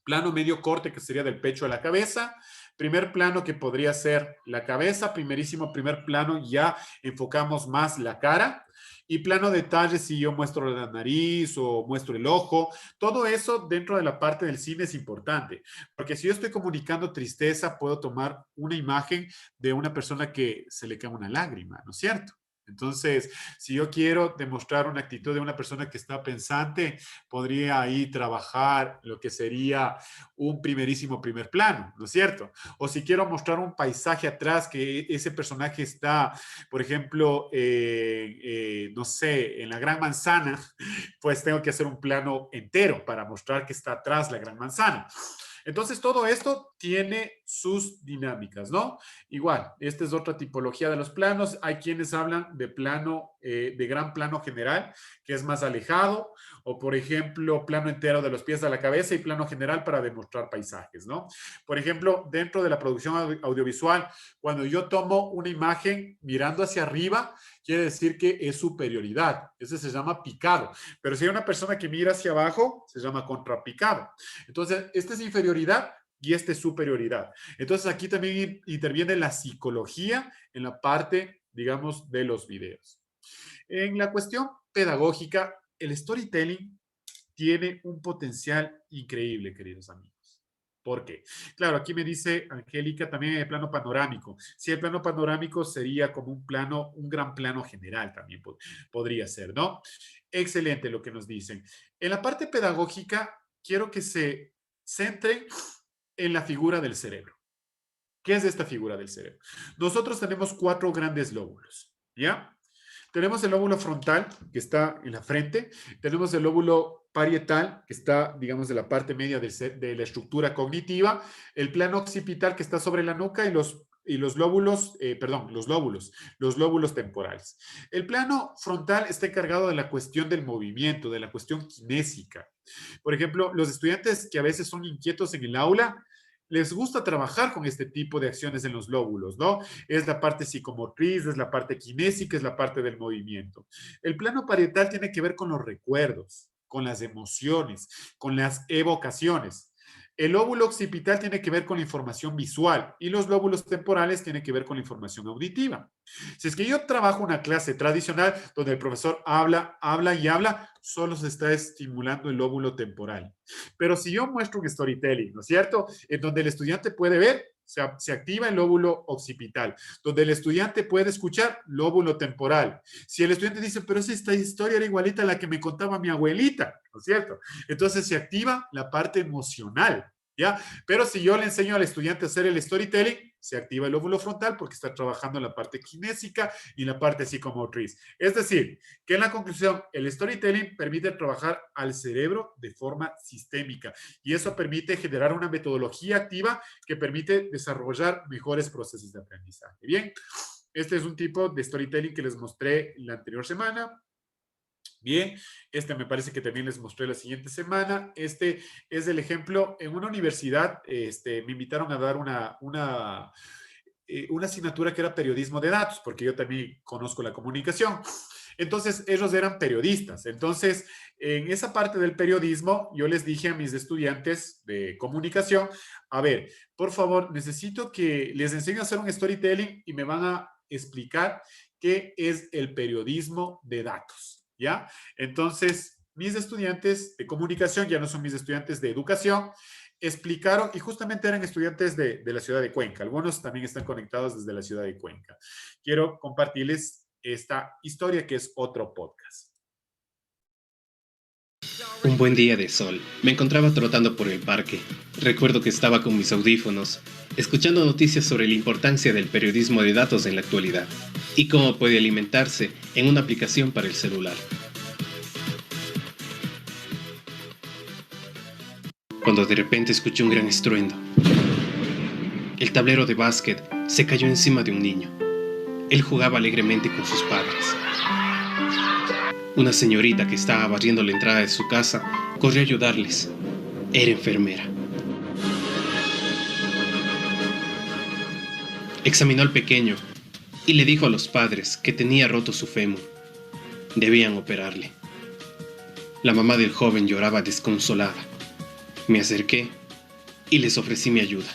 Plano medio corte, que sería del pecho a la cabeza. Primer plano, que podría ser la cabeza. Primer plano, ya enfocamos más la cara. Y plano detalle, si yo muestro la nariz o muestro el ojo. Todo eso dentro de la parte del cine es importante. Porque si yo estoy comunicando tristeza, puedo tomar una imagen de una persona que se le cae una lágrima, ¿no es cierto? Entonces, si yo quiero demostrar una actitud de una persona que está pensante, podría ahí trabajar lo que sería un primer plano, ¿no es cierto? O si quiero mostrar un paisaje atrás, que ese personaje está, por ejemplo, no sé, en la Gran Manzana, pues tengo que hacer un plano entero para mostrar que está atrás la Gran Manzana. Entonces, todo esto tiene sus dinámicas, ¿no? Igual, esta es otra tipología de los planos. Hay quienes hablan de plano, de gran plano general, que es más alejado, o por ejemplo, plano entero de los pies a la cabeza y plano general para demostrar paisajes, ¿no? Por ejemplo, dentro de la producción audiovisual, cuando yo tomo una imagen mirando hacia arriba, quiere decir que es superioridad. Ese se llama picado. Pero si hay una persona que mira hacia abajo, se llama contrapicado. Entonces, esta es inferioridad y esta es superioridad. Entonces, aquí también interviene la psicología en la parte, digamos, de los videos. En la cuestión pedagógica, el storytelling tiene un potencial increíble, queridos amigos. ¿Por qué? Claro, aquí me dice Angélica también el plano panorámico. Sí, el plano panorámico sería como un plano, un gran plano general también podría ser, ¿no? Excelente lo que nos dicen. En la parte pedagógica, quiero que se centre en la figura del cerebro. ¿Qué es esta figura del cerebro? Nosotros tenemos 4 grandes lóbulos, ¿ya? Tenemos el lóbulo frontal, que está en la frente. Tenemos el lóbulo parietal, que está, digamos, de la parte media de la estructura cognitiva. El plano occipital, que está sobre la nuca, y los lóbulos temporales. El plano frontal está encargado de la cuestión del movimiento, de la cuestión kinésica. Por ejemplo, los estudiantes que a veces son inquietos en el aula, les gusta trabajar con este tipo de acciones en los lóbulos, ¿no? Es la parte psicomotriz, es la parte kinésica, es la parte del movimiento. El plano parietal tiene que ver con los recuerdos, con las emociones, con las evocaciones. El lóbulo occipital tiene que ver con la información visual y los lóbulos temporales tienen que ver con la información auditiva. Si es que yo trabajo una clase tradicional donde el profesor habla y habla, solo se está estimulando el lóbulo temporal. Pero si yo muestro un storytelling, ¿no es cierto?, en donde el estudiante puede ver, se activa el lóbulo occipital. Donde el estudiante puede escuchar, lóbulo temporal. Si el estudiante dice, pero esta historia era igualita a la que me contaba mi abuelita, ¿no es cierto?, entonces se activa la parte emocional, ¿ya? Pero si yo le enseño al estudiante a hacer el storytelling, se activa el lóbulo frontal porque está trabajando en la parte kinésica y en la parte psicomotriz. Es decir, que en la conclusión, el storytelling permite trabajar al cerebro de forma sistémica y eso permite generar una metodología activa que permite desarrollar mejores procesos de aprendizaje. Bien, este es un tipo de storytelling que les mostré la anterior semana. Bien, este me parece que también les mostré la siguiente semana. Este es el ejemplo. En una universidad me invitaron a dar una asignatura que era periodismo de datos, porque yo también conozco la comunicación. Entonces, ellos eran periodistas. Entonces, en esa parte del periodismo, yo les dije a mis estudiantes de comunicación, a ver, por favor, necesito que les enseñe a hacer un storytelling y me van a explicar qué es el periodismo de datos. ¿Ya? Entonces, mis estudiantes de comunicación, ya no son mis estudiantes de educación, explicaron, y justamente eran estudiantes de la ciudad de Cuenca. Algunos también están conectados desde la ciudad de Cuenca. Quiero compartirles esta historia que es otro podcast. Un buen día de sol. Me encontraba trotando por el parque. Recuerdo que estaba con mis audífonos, escuchando noticias sobre la importancia del periodismo de datos en la actualidad y cómo puede alimentarse en una aplicación para el celular. Cuando de repente escuché un gran estruendo. El tablero de básquet se cayó encima de un niño. Él jugaba alegremente con sus padres. Una señorita que estaba barriendo la entrada de su casa corrió a ayudarles. Era enfermera. Examinó al pequeño y le dijo a los padres que tenía roto su fémur. Debían operarle. La mamá del joven lloraba desconsolada. Me acerqué y les ofrecí mi ayuda.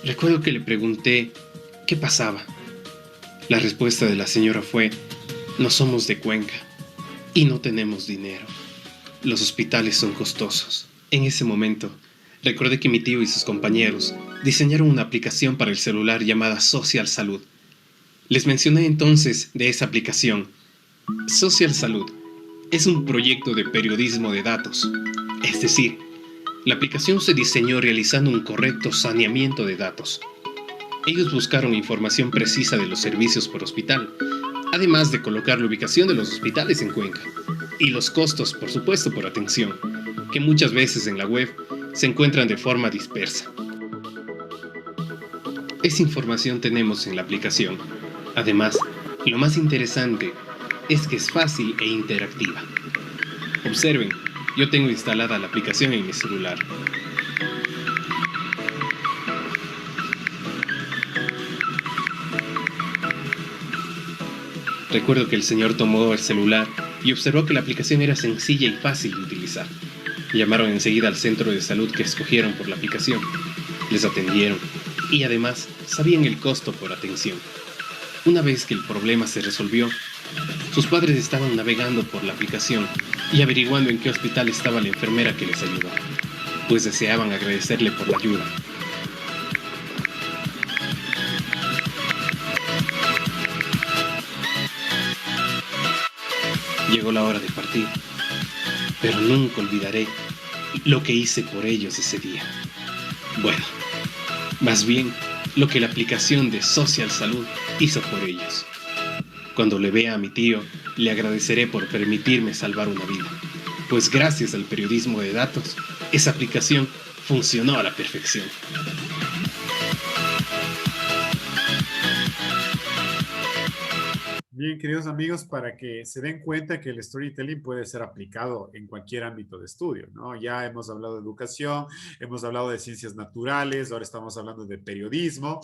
Recuerdo que le pregunté qué pasaba. La respuesta de la señora fue: no somos de Cuenca y no tenemos dinero. Los hospitales son costosos. En ese momento, recordé que mi tío y sus compañeros diseñaron una aplicación para el celular llamada Social Salud. Les mencioné entonces de esa aplicación. Social Salud es un proyecto de periodismo de datos. Es decir, la aplicación se diseñó realizando un correcto saneamiento de datos. Ellos buscaron información precisa de los servicios por hospital, además de colocar la ubicación de los hospitales en Cuenca y los costos, por supuesto, por atención, que muchas veces en la web se encuentran de forma dispersa. Esa información tenemos en la aplicación. Además, lo más interesante es que es fácil e interactiva. Observen, yo tengo instalada la aplicación en mi celular. Recuerdo que el señor tomó el celular y observó que la aplicación era sencilla y fácil de utilizar. Llamaron enseguida al centro de salud que escogieron por la aplicación. Les atendieron y además sabían el costo por atención. Una vez que el problema se resolvió, sus padres estaban navegando por la aplicación y averiguando en qué hospital estaba la enfermera que les ayudó, pues deseaban agradecerle por la ayuda. Llegó la hora de partir, pero nunca olvidaré lo que hice por ellos ese día. Bueno, más bien lo que la aplicación de Social Salud hizo por ellos. Cuando le vea a mi tío, le agradeceré por permitirme salvar una vida, pues gracias al periodismo de datos, esa aplicación funcionó a la perfección. Bien, queridos amigos, para que se den cuenta que el storytelling puede ser aplicado en cualquier ámbito de estudio, ¿no? Ya hemos hablado de educación, hemos hablado de ciencias naturales, ahora estamos hablando de periodismo,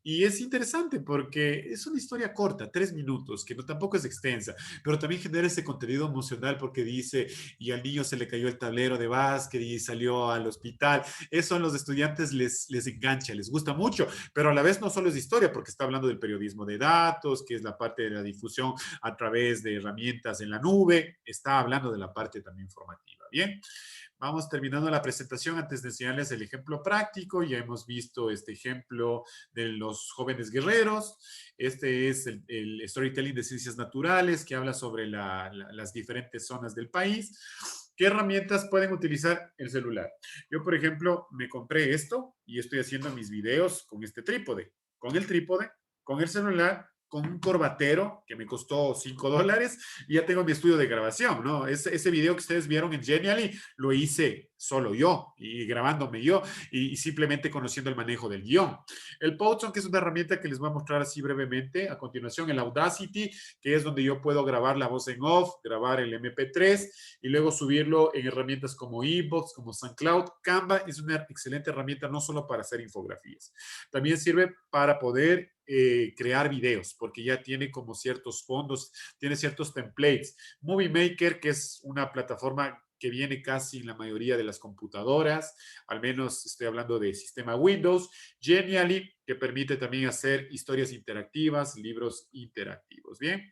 y es interesante porque es una historia corta, 3 minutos, que no, tampoco es extensa, pero también genera ese contenido emocional porque dice, y al niño se le cayó el tablero de básquet y salió al hospital. Eso a los estudiantes les engancha, les gusta mucho, pero a la vez no solo es historia, porque está hablando del periodismo de datos, que es la parte de la difusión a través de herramientas en la nube, está hablando de la parte también formativa. Bien, vamos terminando la presentación antes de enseñarles el ejemplo práctico. Ya hemos visto este ejemplo de los jóvenes guerreros. Este es el storytelling de ciencias naturales que habla sobre las diferentes zonas del país. ¿Qué herramientas pueden utilizar el celular? Yo, por ejemplo, me compré esto y estoy haciendo mis videos con este trípode. Con el trípode, con el celular, con un corbatero que me costó $5 y ya tengo mi estudio de grabación, ¿no? Ese video que ustedes vieron en Genially lo hice solo yo y grabándome yo y simplemente conociendo el manejo del guión. El Potion, que es una herramienta que les voy a mostrar así brevemente. A continuación, el Audacity, que es donde yo puedo grabar la voz en off, grabar el MP3 y luego subirlo en herramientas como Inbox, como SoundCloud. Canva es una excelente herramienta no solo para hacer infografías, también sirve para poder crear videos, porque ya tiene como ciertos fondos, tiene ciertos templates. Movie Maker, que es una plataforma que viene casi en la mayoría de las computadoras, al menos estoy hablando de sistema Windows. Genially, que permite también hacer historias interactivas, libros interactivos. Bien,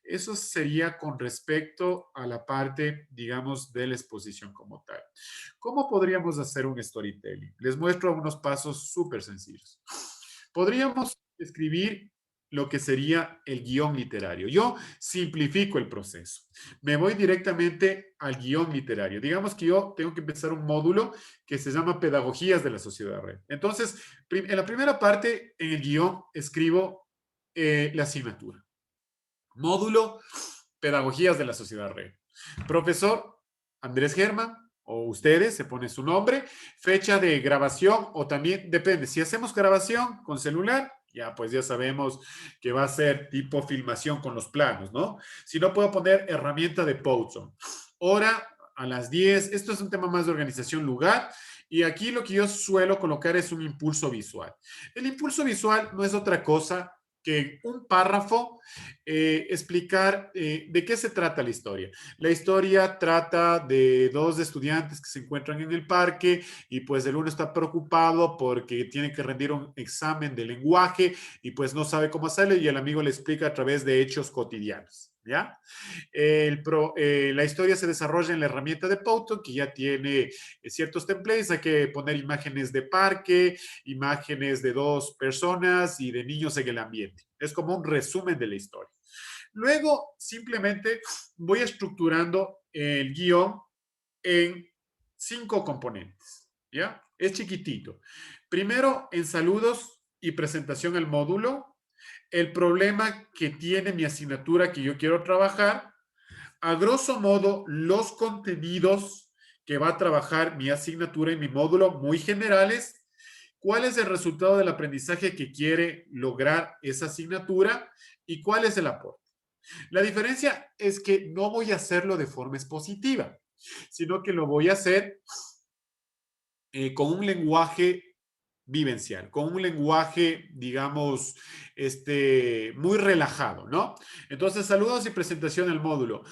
eso sería con respecto a la parte, digamos, de la exposición como tal. ¿Cómo podríamos hacer un storytelling? Les muestro unos pasos súper sencillos. Podríamos escribir lo que sería el guión literario. Yo simplifico el proceso. Me voy directamente al guión literario. Digamos que yo tengo que empezar un módulo que se llama Pedagogías de la Sociedad Red. Entonces, en la primera parte, en el guión, escribo la asignatura. Módulo Pedagogías de la Sociedad Red. Profesor Andrés Germán, o ustedes se ponen su nombre, fecha de grabación, o también depende, si hacemos grabación con celular, ya pues ya sabemos que va a ser tipo filmación con los planos, ¿no? Si no, puedo poner herramienta de Potion. Hora a las 10, esto es un tema más de organización, lugar, y aquí lo que yo suelo colocar es un impulso visual. El impulso visual no es otra cosa que un párrafo explicar de qué se trata la historia. La historia trata de dos estudiantes que se encuentran en el parque y pues el uno está preocupado porque tiene que rendir un examen de lenguaje y pues no sabe cómo hacerlo y el amigo le explica a través de hechos cotidianos. ¿Ya? La historia se desarrolla en la herramienta de Potion, que ya tiene ciertos templates. Hay que poner imágenes de parque, imágenes de dos personas y de niños en el ambiente. Es como un resumen de la historia. Luego, simplemente voy estructurando el guión en 5 componentes. ¿Ya? Es chiquitito. Primero, en saludos y presentación al módulo, el problema que tiene mi asignatura que yo quiero trabajar, a grosso modo, los contenidos que va a trabajar mi asignatura y mi módulo muy generales, cuál es el resultado del aprendizaje que quiere lograr esa asignatura y cuál es el aporte. La diferencia es que no voy a hacerlo de forma expositiva, sino que lo voy a hacer con un lenguaje vivencial, con un lenguaje, digamos, muy relajado, ¿no? Entonces, saludos y presentación al módulo.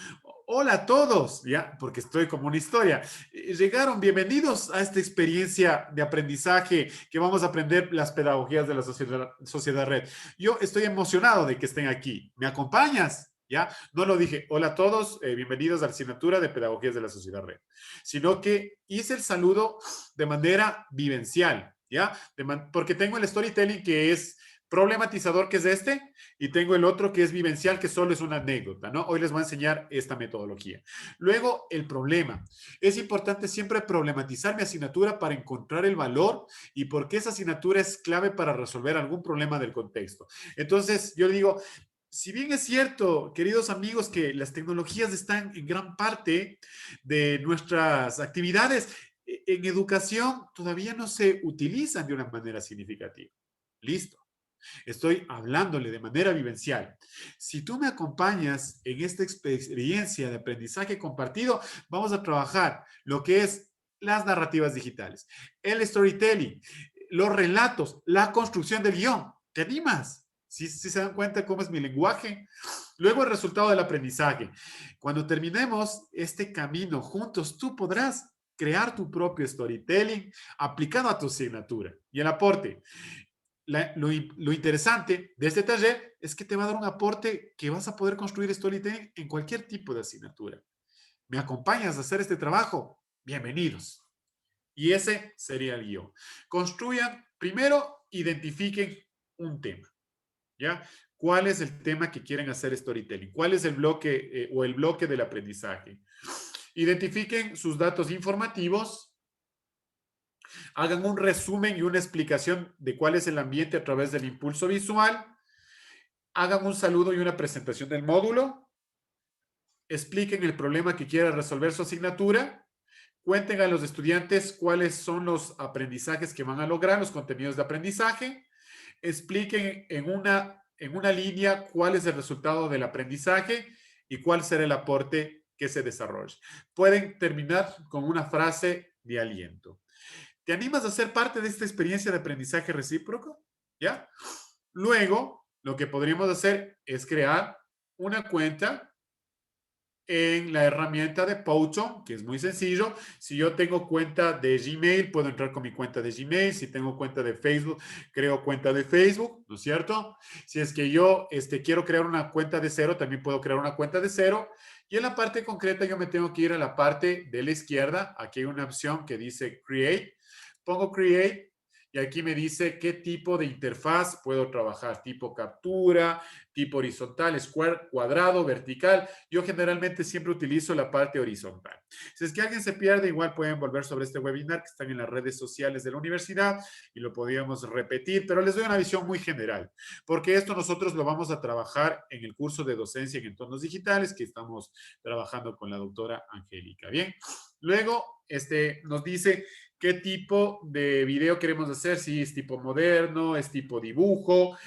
Hola a todos, ya, porque estoy como una historia. Llegaron, bienvenidos a esta experiencia de aprendizaje que vamos a aprender las pedagogías de la Sociedad Red. Yo estoy emocionado de que estén aquí. ¿Me acompañas? ¿Ya? No lo dije, hola a todos, bienvenidos a la asignatura de Pedagogías de la Sociedad Red, sino que hice el saludo de manera vivencial. ¿Ya? Porque tengo el storytelling que es problematizador, que es y tengo el otro que es vivencial, que solo es una anécdota, ¿no? Hoy les voy a enseñar esta metodología. Luego, el problema. Es importante siempre problematizar mi asignatura para encontrar el valor y por qué esa asignatura es clave para resolver algún problema del contexto. Entonces, yo digo, si bien es cierto, queridos amigos, que las tecnologías están en gran parte de nuestras actividades, en educación todavía no se utilizan de una manera significativa. Listo. Estoy hablándole de manera vivencial. Si tú me acompañas en esta experiencia de aprendizaje compartido, vamos a trabajar lo que es las narrativas digitales, el storytelling, los relatos, la construcción del guión. ¿Te animas? ¿Sí se dan cuenta cómo es mi lenguaje? Luego el resultado del aprendizaje. Cuando terminemos este camino juntos, tú podrás crear tu propio storytelling aplicado a tu asignatura. Y el aporte. Lo interesante de este taller es que te va a dar un aporte que vas a poder construir storytelling en cualquier tipo de asignatura. ¿Me acompañas a hacer este trabajo? Bienvenidos. Y ese sería el guión. Construyan, primero identifiquen un tema. ¿Ya? ¿Cuál es el tema que quieren hacer storytelling? ¿Cuál es el bloque o el bloque del aprendizaje? Identifiquen sus datos informativos, hagan un resumen y una explicación de cuál es el ambiente a través del impulso visual, hagan un saludo y una presentación del módulo, expliquen el problema que quiera resolver su asignatura, cuenten a los estudiantes cuáles son los aprendizajes que van a lograr, los contenidos de aprendizaje, expliquen en una línea cuál es el resultado del aprendizaje y cuál será el aporte que se desarrolle. Pueden terminar con una frase de aliento. ¿Te animas a ser parte de esta experiencia de aprendizaje recíproco? ¿Ya? Luego, lo que podríamos hacer es crear una cuenta en la herramienta de Powtoon, que es muy sencillo. Si yo tengo cuenta de Gmail, puedo entrar con mi cuenta de Gmail. Si tengo cuenta de Facebook, creo cuenta de Facebook, ¿no es cierto? Si es que yo quiero crear una cuenta de cero, también puedo crear una cuenta de cero. Y en la parte concreta yo me tengo que ir a la parte de la izquierda. Aquí hay una opción que dice Create. Pongo Create. Y aquí me dice qué tipo de interfaz puedo trabajar, tipo captura, tipo horizontal, square, cuadrado, vertical. Yo generalmente siempre utilizo la parte horizontal. Si es que alguien se pierde, igual pueden volver sobre este webinar que están en las redes sociales de la universidad y lo podríamos repetir, pero les doy una visión muy general, porque esto nosotros lo vamos a trabajar en el curso de docencia en entornos digitales que estamos trabajando con la doctora Angélica. Bien, luego nos dice qué tipo de video queremos hacer, si es tipo moderno, es tipo dibujo,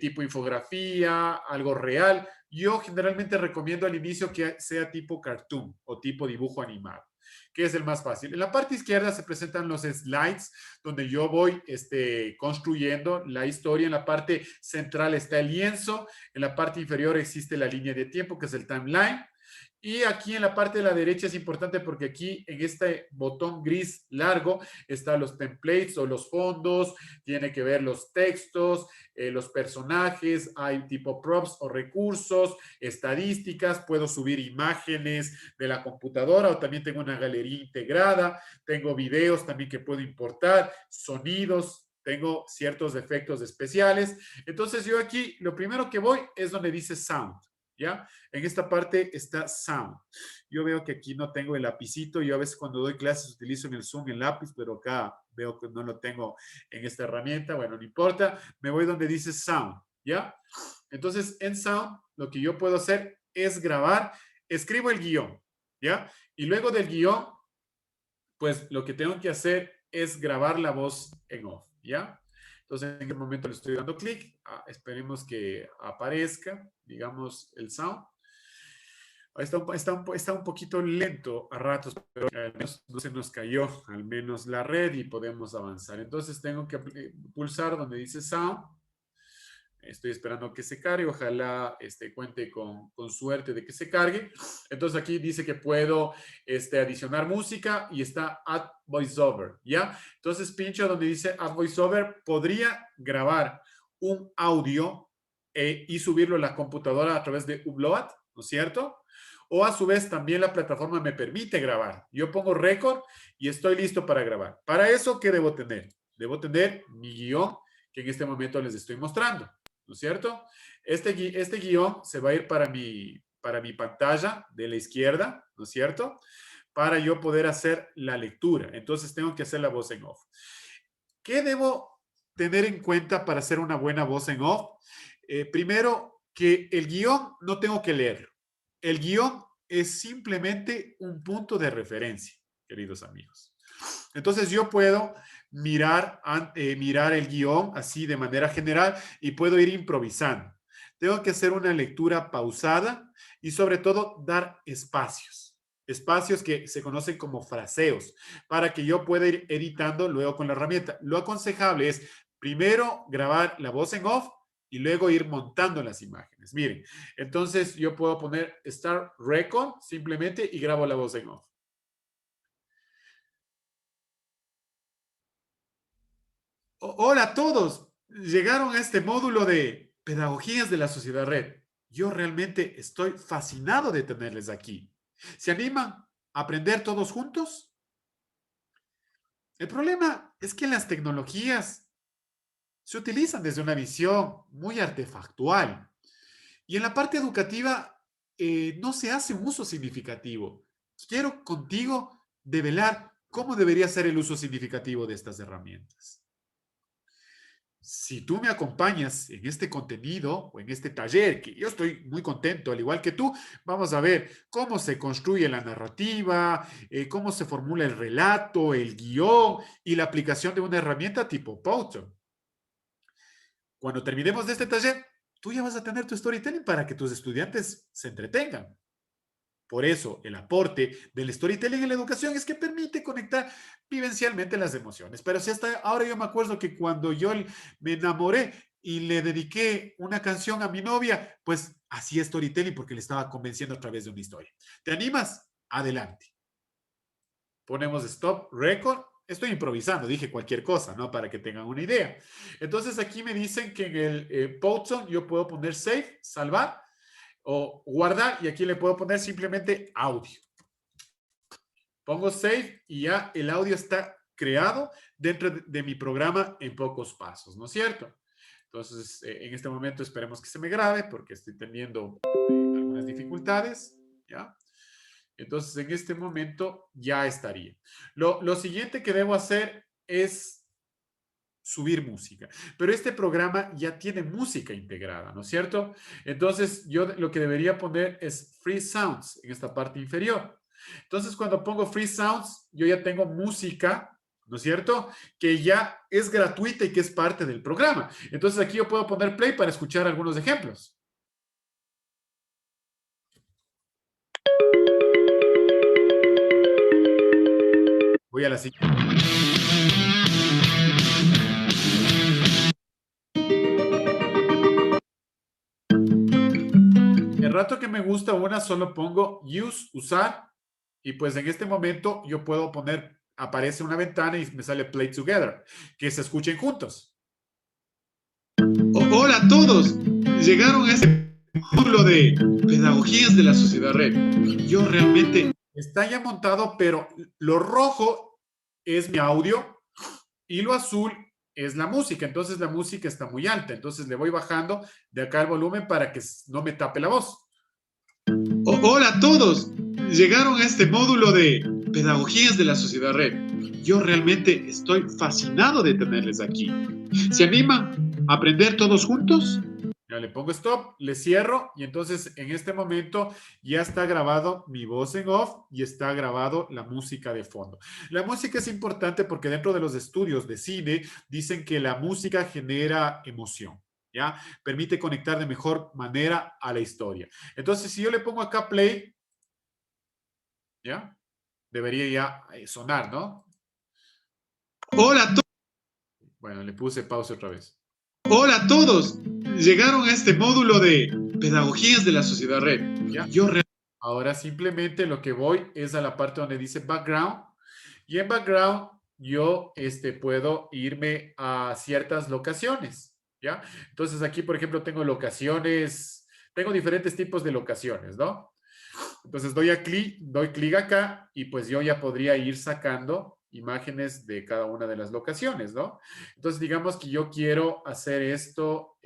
tipo infografía, algo real. Yo generalmente recomiendo al inicio que sea tipo cartoon o tipo dibujo animado, que es el más fácil. En la parte izquierda se presentan los slides donde yo voy construyendo la historia. En la parte central está el lienzo, en la parte inferior existe la línea de tiempo, que es el timeline. Y aquí en la parte de la derecha es importante porque aquí en este botón gris largo están los templates o los fondos, tiene que ver los textos, los personajes, hay tipo props o recursos, estadísticas, puedo subir imágenes de la computadora o también tengo una galería integrada, tengo videos también que puedo importar, sonidos, tengo ciertos efectos especiales. Entonces yo aquí lo primero que voy es donde dice Sound. ¿Ya? En esta parte está Sound. Yo veo que aquí no tengo el lapicito. Yo a veces cuando doy clases utilizo en el Zoom el lápiz, pero acá veo que no lo tengo en esta herramienta. Bueno, no importa. Me voy donde dice Sound. ¿Ya? Entonces, en Sound, lo que yo puedo hacer es grabar. Escribo el guión. ¿Ya? Y luego del guión, pues lo que tengo que hacer es grabar la voz en off. ¿Ya? Entonces, en este momento le estoy dando clic. Esperemos que aparezca, digamos, el sound. Está un poquito lento a ratos, pero al menos no se nos cayó, al menos la red, y podemos avanzar. Entonces, tengo que pulsar donde dice sound. Estoy esperando que se cargue. Ojalá cuente con suerte de que se cargue. Entonces aquí dice que puedo adicionar música y está Add VoiceOver, ¿ya? Entonces pincho donde dice Add VoiceOver. Podría grabar un audio y subirlo a la computadora a través de Upload, ¿no es cierto? O a su vez también la plataforma me permite grabar. Yo pongo Record y estoy listo para grabar. Para eso, ¿qué debo tener? Debo tener mi guión que en este momento les estoy mostrando. ¿No es cierto? Este guión se va a ir para mi pantalla de la izquierda, ¿no es cierto? Para yo poder hacer la lectura. Entonces tengo que hacer la voz en off. ¿Qué debo tener en cuenta para hacer una buena voz en off? Primero, que el guión no tengo que leerlo. El guión es simplemente un punto de referencia, queridos amigos. Entonces yo puedo mirar el guión así de manera general y puedo ir improvisando. Tengo que hacer una lectura pausada y sobre todo dar espacios. Espacios que se conocen como fraseos para que yo pueda ir editando luego con la herramienta. Lo aconsejable es primero grabar la voz en off y luego ir montando las imágenes. Miren, entonces yo puedo poner Start Record simplemente y grabo la voz en off. Hola a todos, llegaron a este módulo de Pedagogías de la Sociedad Red. Yo realmente estoy fascinado de tenerles aquí. ¿Se animan a aprender todos juntos? El problema es que las tecnologías se utilizan desde una visión muy artefactual y en la parte educativa no se hace un uso significativo. quiero contigo develar cómo debería ser el uso significativo de estas herramientas. Si tú me acompañas en este contenido o en este taller, que yo estoy muy contento, al igual que tú, vamos a ver cómo se construye la narrativa, cómo se formula el relato, el guión y la aplicación de una herramienta tipo Powtoon. Cuando terminemos de este taller, tú ya vas a tener tu storytelling para que tus estudiantes se entretengan. Por eso, el aporte del storytelling en la educación es que permite conectar vivencialmente las emociones. Pero si hasta ahora yo me acuerdo que cuando yo me enamoré y le dediqué una canción a mi novia, pues hacía storytelling porque le estaba convenciendo a través de una historia. ¿Te animas? Adelante. Ponemos stop record. Estoy improvisando, dije cualquier cosa, ¿no? Para que tengan una idea. Entonces aquí me dicen que en el Powtoon yo puedo poner save, salvar, o guardar, y aquí le puedo poner simplemente audio. Pongo save y ya el audio está creado dentro de mi programa en pocos pasos, ¿no es cierto? Entonces, en este momento esperemos que se me grabe porque estoy teniendo algunas dificultades, ¿ya? Entonces, en este momento ya estaría. Lo siguiente que debo hacer es subir música. Pero este programa ya tiene música integrada, ¿no es cierto? Entonces, yo lo que debería poner es Free Sounds en esta parte inferior. Entonces, cuando pongo Free Sounds, yo ya tengo música, ¿no es cierto? Que ya es gratuita y que es parte del programa. Entonces, aquí yo puedo poner play para escuchar algunos ejemplos. Voy a la siguiente. El rato que me gusta una, solo pongo use, usar, y pues en este momento yo puedo poner, aparece una ventana y me sale play together, que se escuchen juntos. Hola a todos, llegaron a este módulo de pedagogías de la sociedad red. Yo realmente... Está ya montado, pero lo rojo es mi audio y lo azul es la música. Entonces la música está muy alta. Entonces le voy bajando de acá el volumen para que no me tape la voz. Hola a todos, llegaron a este módulo de pedagogías de la sociedad red. Yo realmente estoy fascinado de tenerles aquí. ¿Se animan a aprender todos juntos? Ya le pongo stop, le cierro y entonces en este momento ya está grabado mi voz en off y está grabado la música de fondo. La música es importante porque dentro de los estudios de cine dicen que la música genera emoción, ¿ya? Permite conectar de mejor manera a la historia. Entonces, si yo le pongo acá play, ¿ya? Debería ya sonar, ¿no? Hola a todos. Bueno, le puse pausa otra vez. Hola a todos, llegaron a este módulo de pedagogías de la sociedad red. ¿Ya? Ahora simplemente lo que voy es a la parte donde dice background y en background yo puedo irme a ciertas locaciones, ¿ya? Entonces aquí, por ejemplo, tengo locaciones, tengo diferentes tipos de locaciones, ¿no? Entonces doy clic acá y pues yo ya podría ir sacando imágenes de cada una de las locaciones, ¿no? Entonces, digamos que yo quiero hacer esto,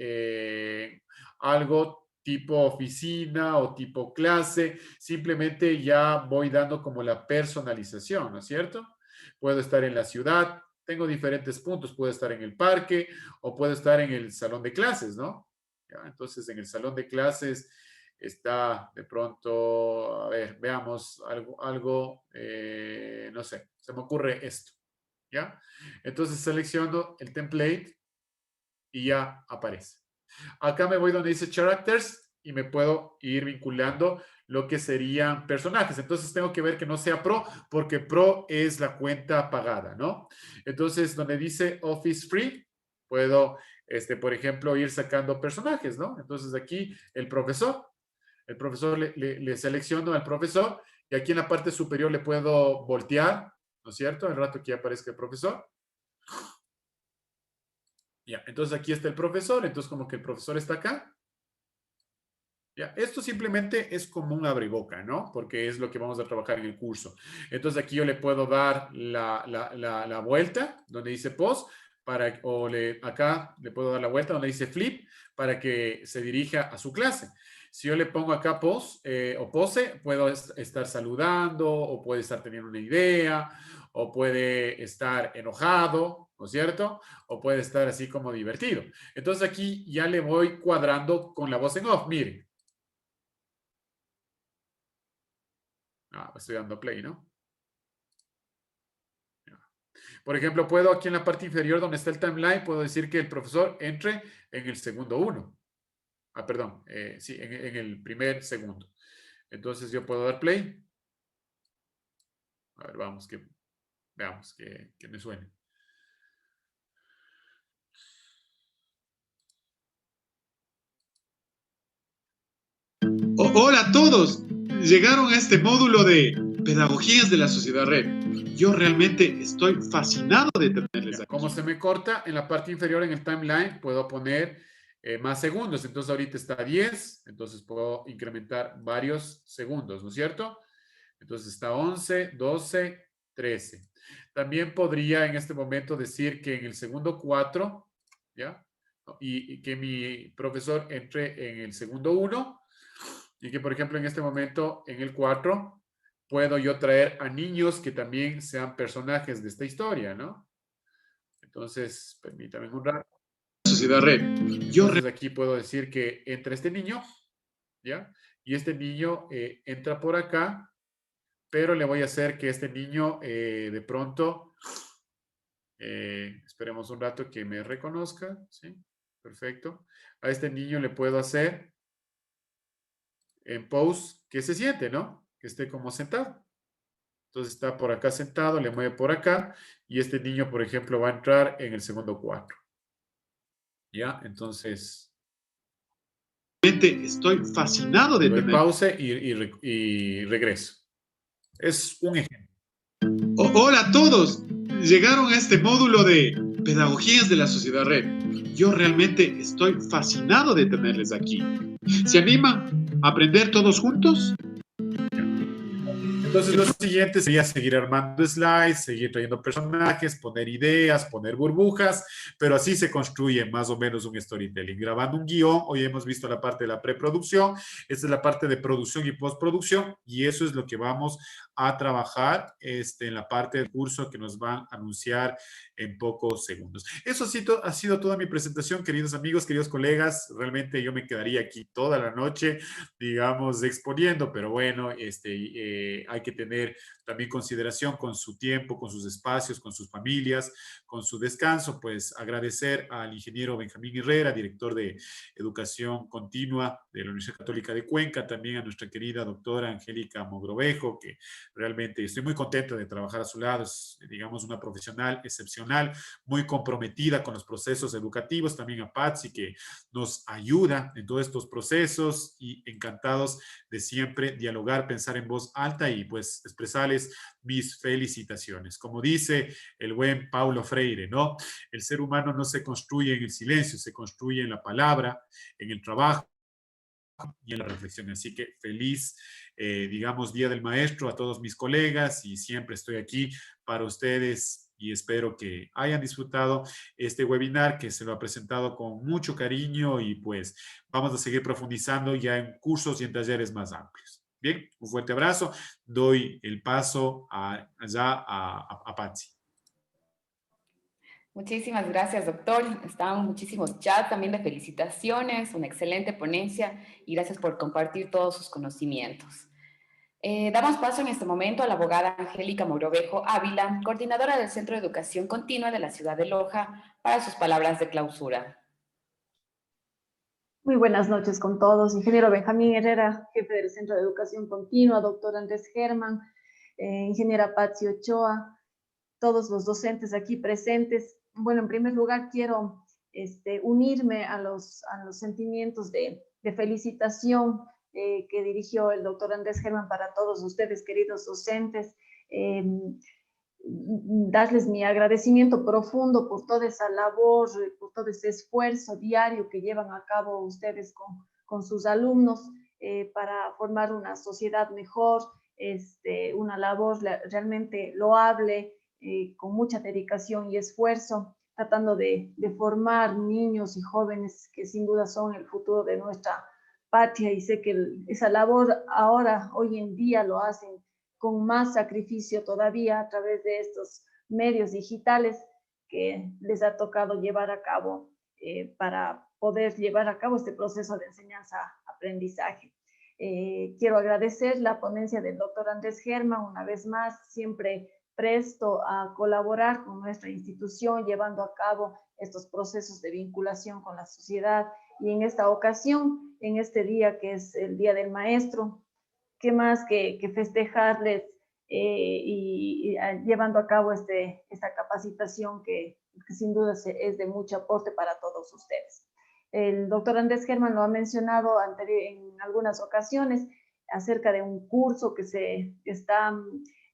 algo tipo oficina o tipo clase, simplemente ya voy dando como la personalización, ¿no es cierto? Puedo estar en la ciudad, tengo diferentes puntos, puedo estar en el parque o puedo estar en el salón de clases, ¿no? ¿Ya? Entonces, en el salón de clases está de pronto, a ver, veamos algo no sé, se me ocurre esto, ¿ya? Entonces selecciono el template y ya aparece. Acá me voy donde dice characters y me puedo ir vinculando lo que serían personajes. Entonces tengo que ver que no sea pro, porque pro es la cuenta pagada, ¿no? Entonces donde dice Office Free, puedo, por ejemplo, ir sacando personajes, ¿no? Entonces aquí el profesor le selecciono al profesor y aquí en la parte superior le puedo voltear, ¿no es cierto? El rato que ya aparezca el profesor. Ya, entonces aquí está el profesor, entonces como que el profesor está acá. Ya, esto simplemente es como un abriboca, ¿no? Porque es lo que vamos a trabajar en el curso. Entonces aquí yo le puedo dar la vuelta donde dice pause, acá le puedo dar la vuelta donde dice flip para que se dirija a su clase. Si yo le pongo acá pose o pose, puedo estar saludando o puede estar teniendo una idea o puede estar enojado, ¿no es cierto? O puede estar así como divertido. Entonces aquí ya le voy cuadrando con la voz en off. Miren. Estoy dando play, ¿no? Por ejemplo, puedo aquí en la parte inferior donde está el timeline, puedo decir que el profesor entre en el segundo 1. Perdón, sí, en el primer segundo. Entonces yo puedo dar play. A ver, veamos que me suene. Hola a todos. Llegaron a este módulo de Pedagogías de la Sociedad Red. Yo realmente estoy fascinado de tenerles aquí. Como se me corta, en la parte inferior en el timeline puedo poner más segundos. Entonces ahorita está 10, entonces puedo incrementar varios segundos, ¿no es cierto? Entonces está 11, 12, 13. También podría en este momento decir que en el segundo 4, ¿ya? Y que mi profesor entre en el segundo 1 y que, por ejemplo, en este momento, en el 4, puedo yo traer a niños que también sean personajes de esta historia, ¿no? Entonces, permítame un rato. Sociedad Red. Entonces aquí puedo decir que entra este niño, ¿ya? Y este niño entra por acá, pero le voy a hacer que este niño de pronto, esperemos un rato que me reconozca, ¿sí? Perfecto. A este niño le puedo hacer en pose que se siente, ¿no? Que esté como sentado. Entonces está por acá sentado, le mueve por acá y este niño, por ejemplo, va a entrar en el segundo 4. ¿Ya? Entonces... Estoy fascinado de tener... Pause y regreso. Es un ejemplo. Hola a todos. Llegaron a este módulo de Pedagogías de la Sociedad Red. Yo realmente estoy fascinado de tenerles aquí. ¿Se animan a aprender todos juntos? Entonces lo siguiente sería seguir armando slides, seguir trayendo personajes, poner ideas, poner burbujas, pero así se construye más o menos un storytelling. Grabando un guión, hoy hemos visto la parte de la preproducción, esta es la parte de producción y postproducción, y eso es lo que vamos a trabajar en la parte del curso que nos van a anunciar en pocos segundos. Eso sí, ha sido toda mi presentación, queridos amigos, queridos colegas. Realmente yo me quedaría aquí toda la noche, digamos, exponiendo, pero bueno, hay que tener también consideración con su tiempo, con sus espacios, con sus familias, con su descanso. Pues agradecer al ingeniero Benjamín Herrera, director de Educación Continua de la Universidad Católica de Cuenca, también a nuestra querida doctora Angélica Mogrovejo, que realmente estoy muy contento de trabajar a su lado. Es, digamos, una profesional excepcional, muy comprometida con los procesos educativos. También a Patsy, que nos ayuda en todos estos procesos, y encantados de siempre dialogar, pensar en voz alta y pues expresarles mis felicitaciones. Como dice el buen Paulo Freire, ¿no? El ser humano no se construye en el silencio, se construye en la palabra, en el trabajo y en la reflexión. Así que feliz, digamos, Día del Maestro a todos mis colegas, y siempre estoy aquí para ustedes y espero que hayan disfrutado este webinar que se lo ha presentado con mucho cariño, y pues vamos a seguir profundizando ya en cursos y en talleres más amplios. Bien, un fuerte abrazo. Doy el paso allá a Patsy. Muchísimas gracias, doctor. Estaban muchísimos chats también de felicitaciones, una excelente ponencia y gracias por compartir todos sus conocimientos. Damos paso en este momento a la abogada Angélica Mogrovejo Ávila, coordinadora del Centro de Educación Continua de la ciudad de Loja, para sus palabras de clausura. Muy buenas noches con todos. Ingeniero Benjamín Herrera, jefe del Centro de Educación Continua, doctor Andrés Germán, ingeniera Patsy Ochoa, todos los docentes aquí presentes. Bueno, en primer lugar quiero unirme a los sentimientos de felicitación que dirigió el doctor Andrés Germán para todos ustedes, queridos docentes. Darles mi agradecimiento profundo por toda esa labor, por todo ese esfuerzo diario que llevan a cabo ustedes con sus alumnos para formar una sociedad mejor, una labor realmente loable, con mucha dedicación y esfuerzo, tratando de formar niños y jóvenes que sin duda son el futuro de nuestra patria, y sé que esa labor ahora, hoy en día, lo hacen con más sacrificio todavía a través de estos medios digitales que les ha tocado llevar a cabo para poder llevar a cabo este proceso de enseñanza-aprendizaje. Quiero agradecer la ponencia del doctor Andrés Germán, una vez más, siempre presto a colaborar con nuestra institución, llevando a cabo estos procesos de vinculación con la sociedad. Y en esta ocasión, en este día que es el Día del Maestro, qué más que festejarles y llevando a cabo esta capacitación que sin duda es de mucho aporte para todos ustedes. El doctor Andrés Germán lo ha mencionado en algunas ocasiones acerca de un curso que se está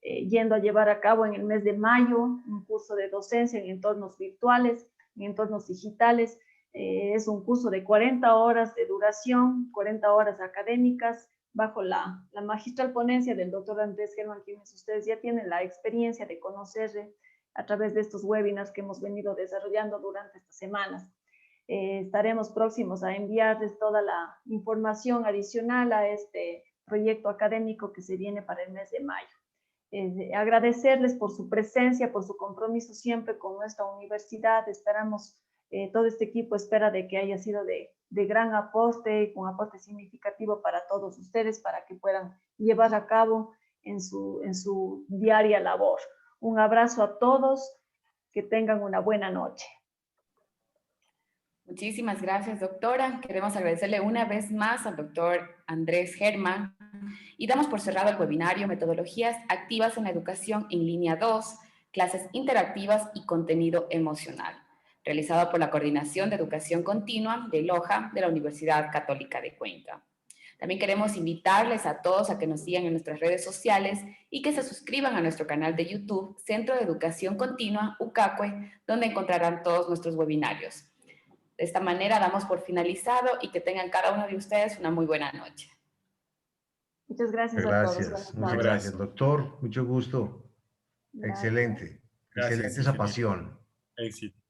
yendo a llevar a cabo en el mes de mayo, un curso de docencia en entornos virtuales, en entornos digitales. Es un curso de 40 horas de duración, 40 horas académicas, bajo la magistral ponencia del doctor Andrés Germán, quienes ustedes ya tienen la experiencia de conocerle a través de estos webinars que hemos venido desarrollando durante estas semanas. Estaremos próximos a enviarles toda la información adicional a este proyecto académico que se viene para el mes de mayo. Agradecerles por su presencia, por su compromiso siempre con nuestra universidad. Esperamos, todo este equipo espera de que haya sido de gran aporte, con aporte significativo para todos ustedes, para que puedan llevar a cabo en su diaria labor. Un abrazo a todos, que tengan una buena noche. Muchísimas gracias, doctora. Queremos agradecerle una vez más al doctor Andrés Germán y damos por cerrado el webinario Metodologías Activas en la Educación en Línea 2, Clases Interactivas y Contenido Emocional, realizado por la Coordinación de Educación Continua de Loja de la Universidad Católica de Cuenca. También queremos invitarles a todos a que nos sigan en nuestras redes sociales y que se suscriban a nuestro canal de YouTube, Centro de Educación Continua, UCACUE, donde encontrarán todos nuestros webinarios. De esta manera damos por finalizado y que tengan cada uno de ustedes una muy buena noche. Muchas gracias a todos. Muchas gracias, doctor. Mucho gusto. Gracias. Excelente. Excelente esa pasión. Éxito.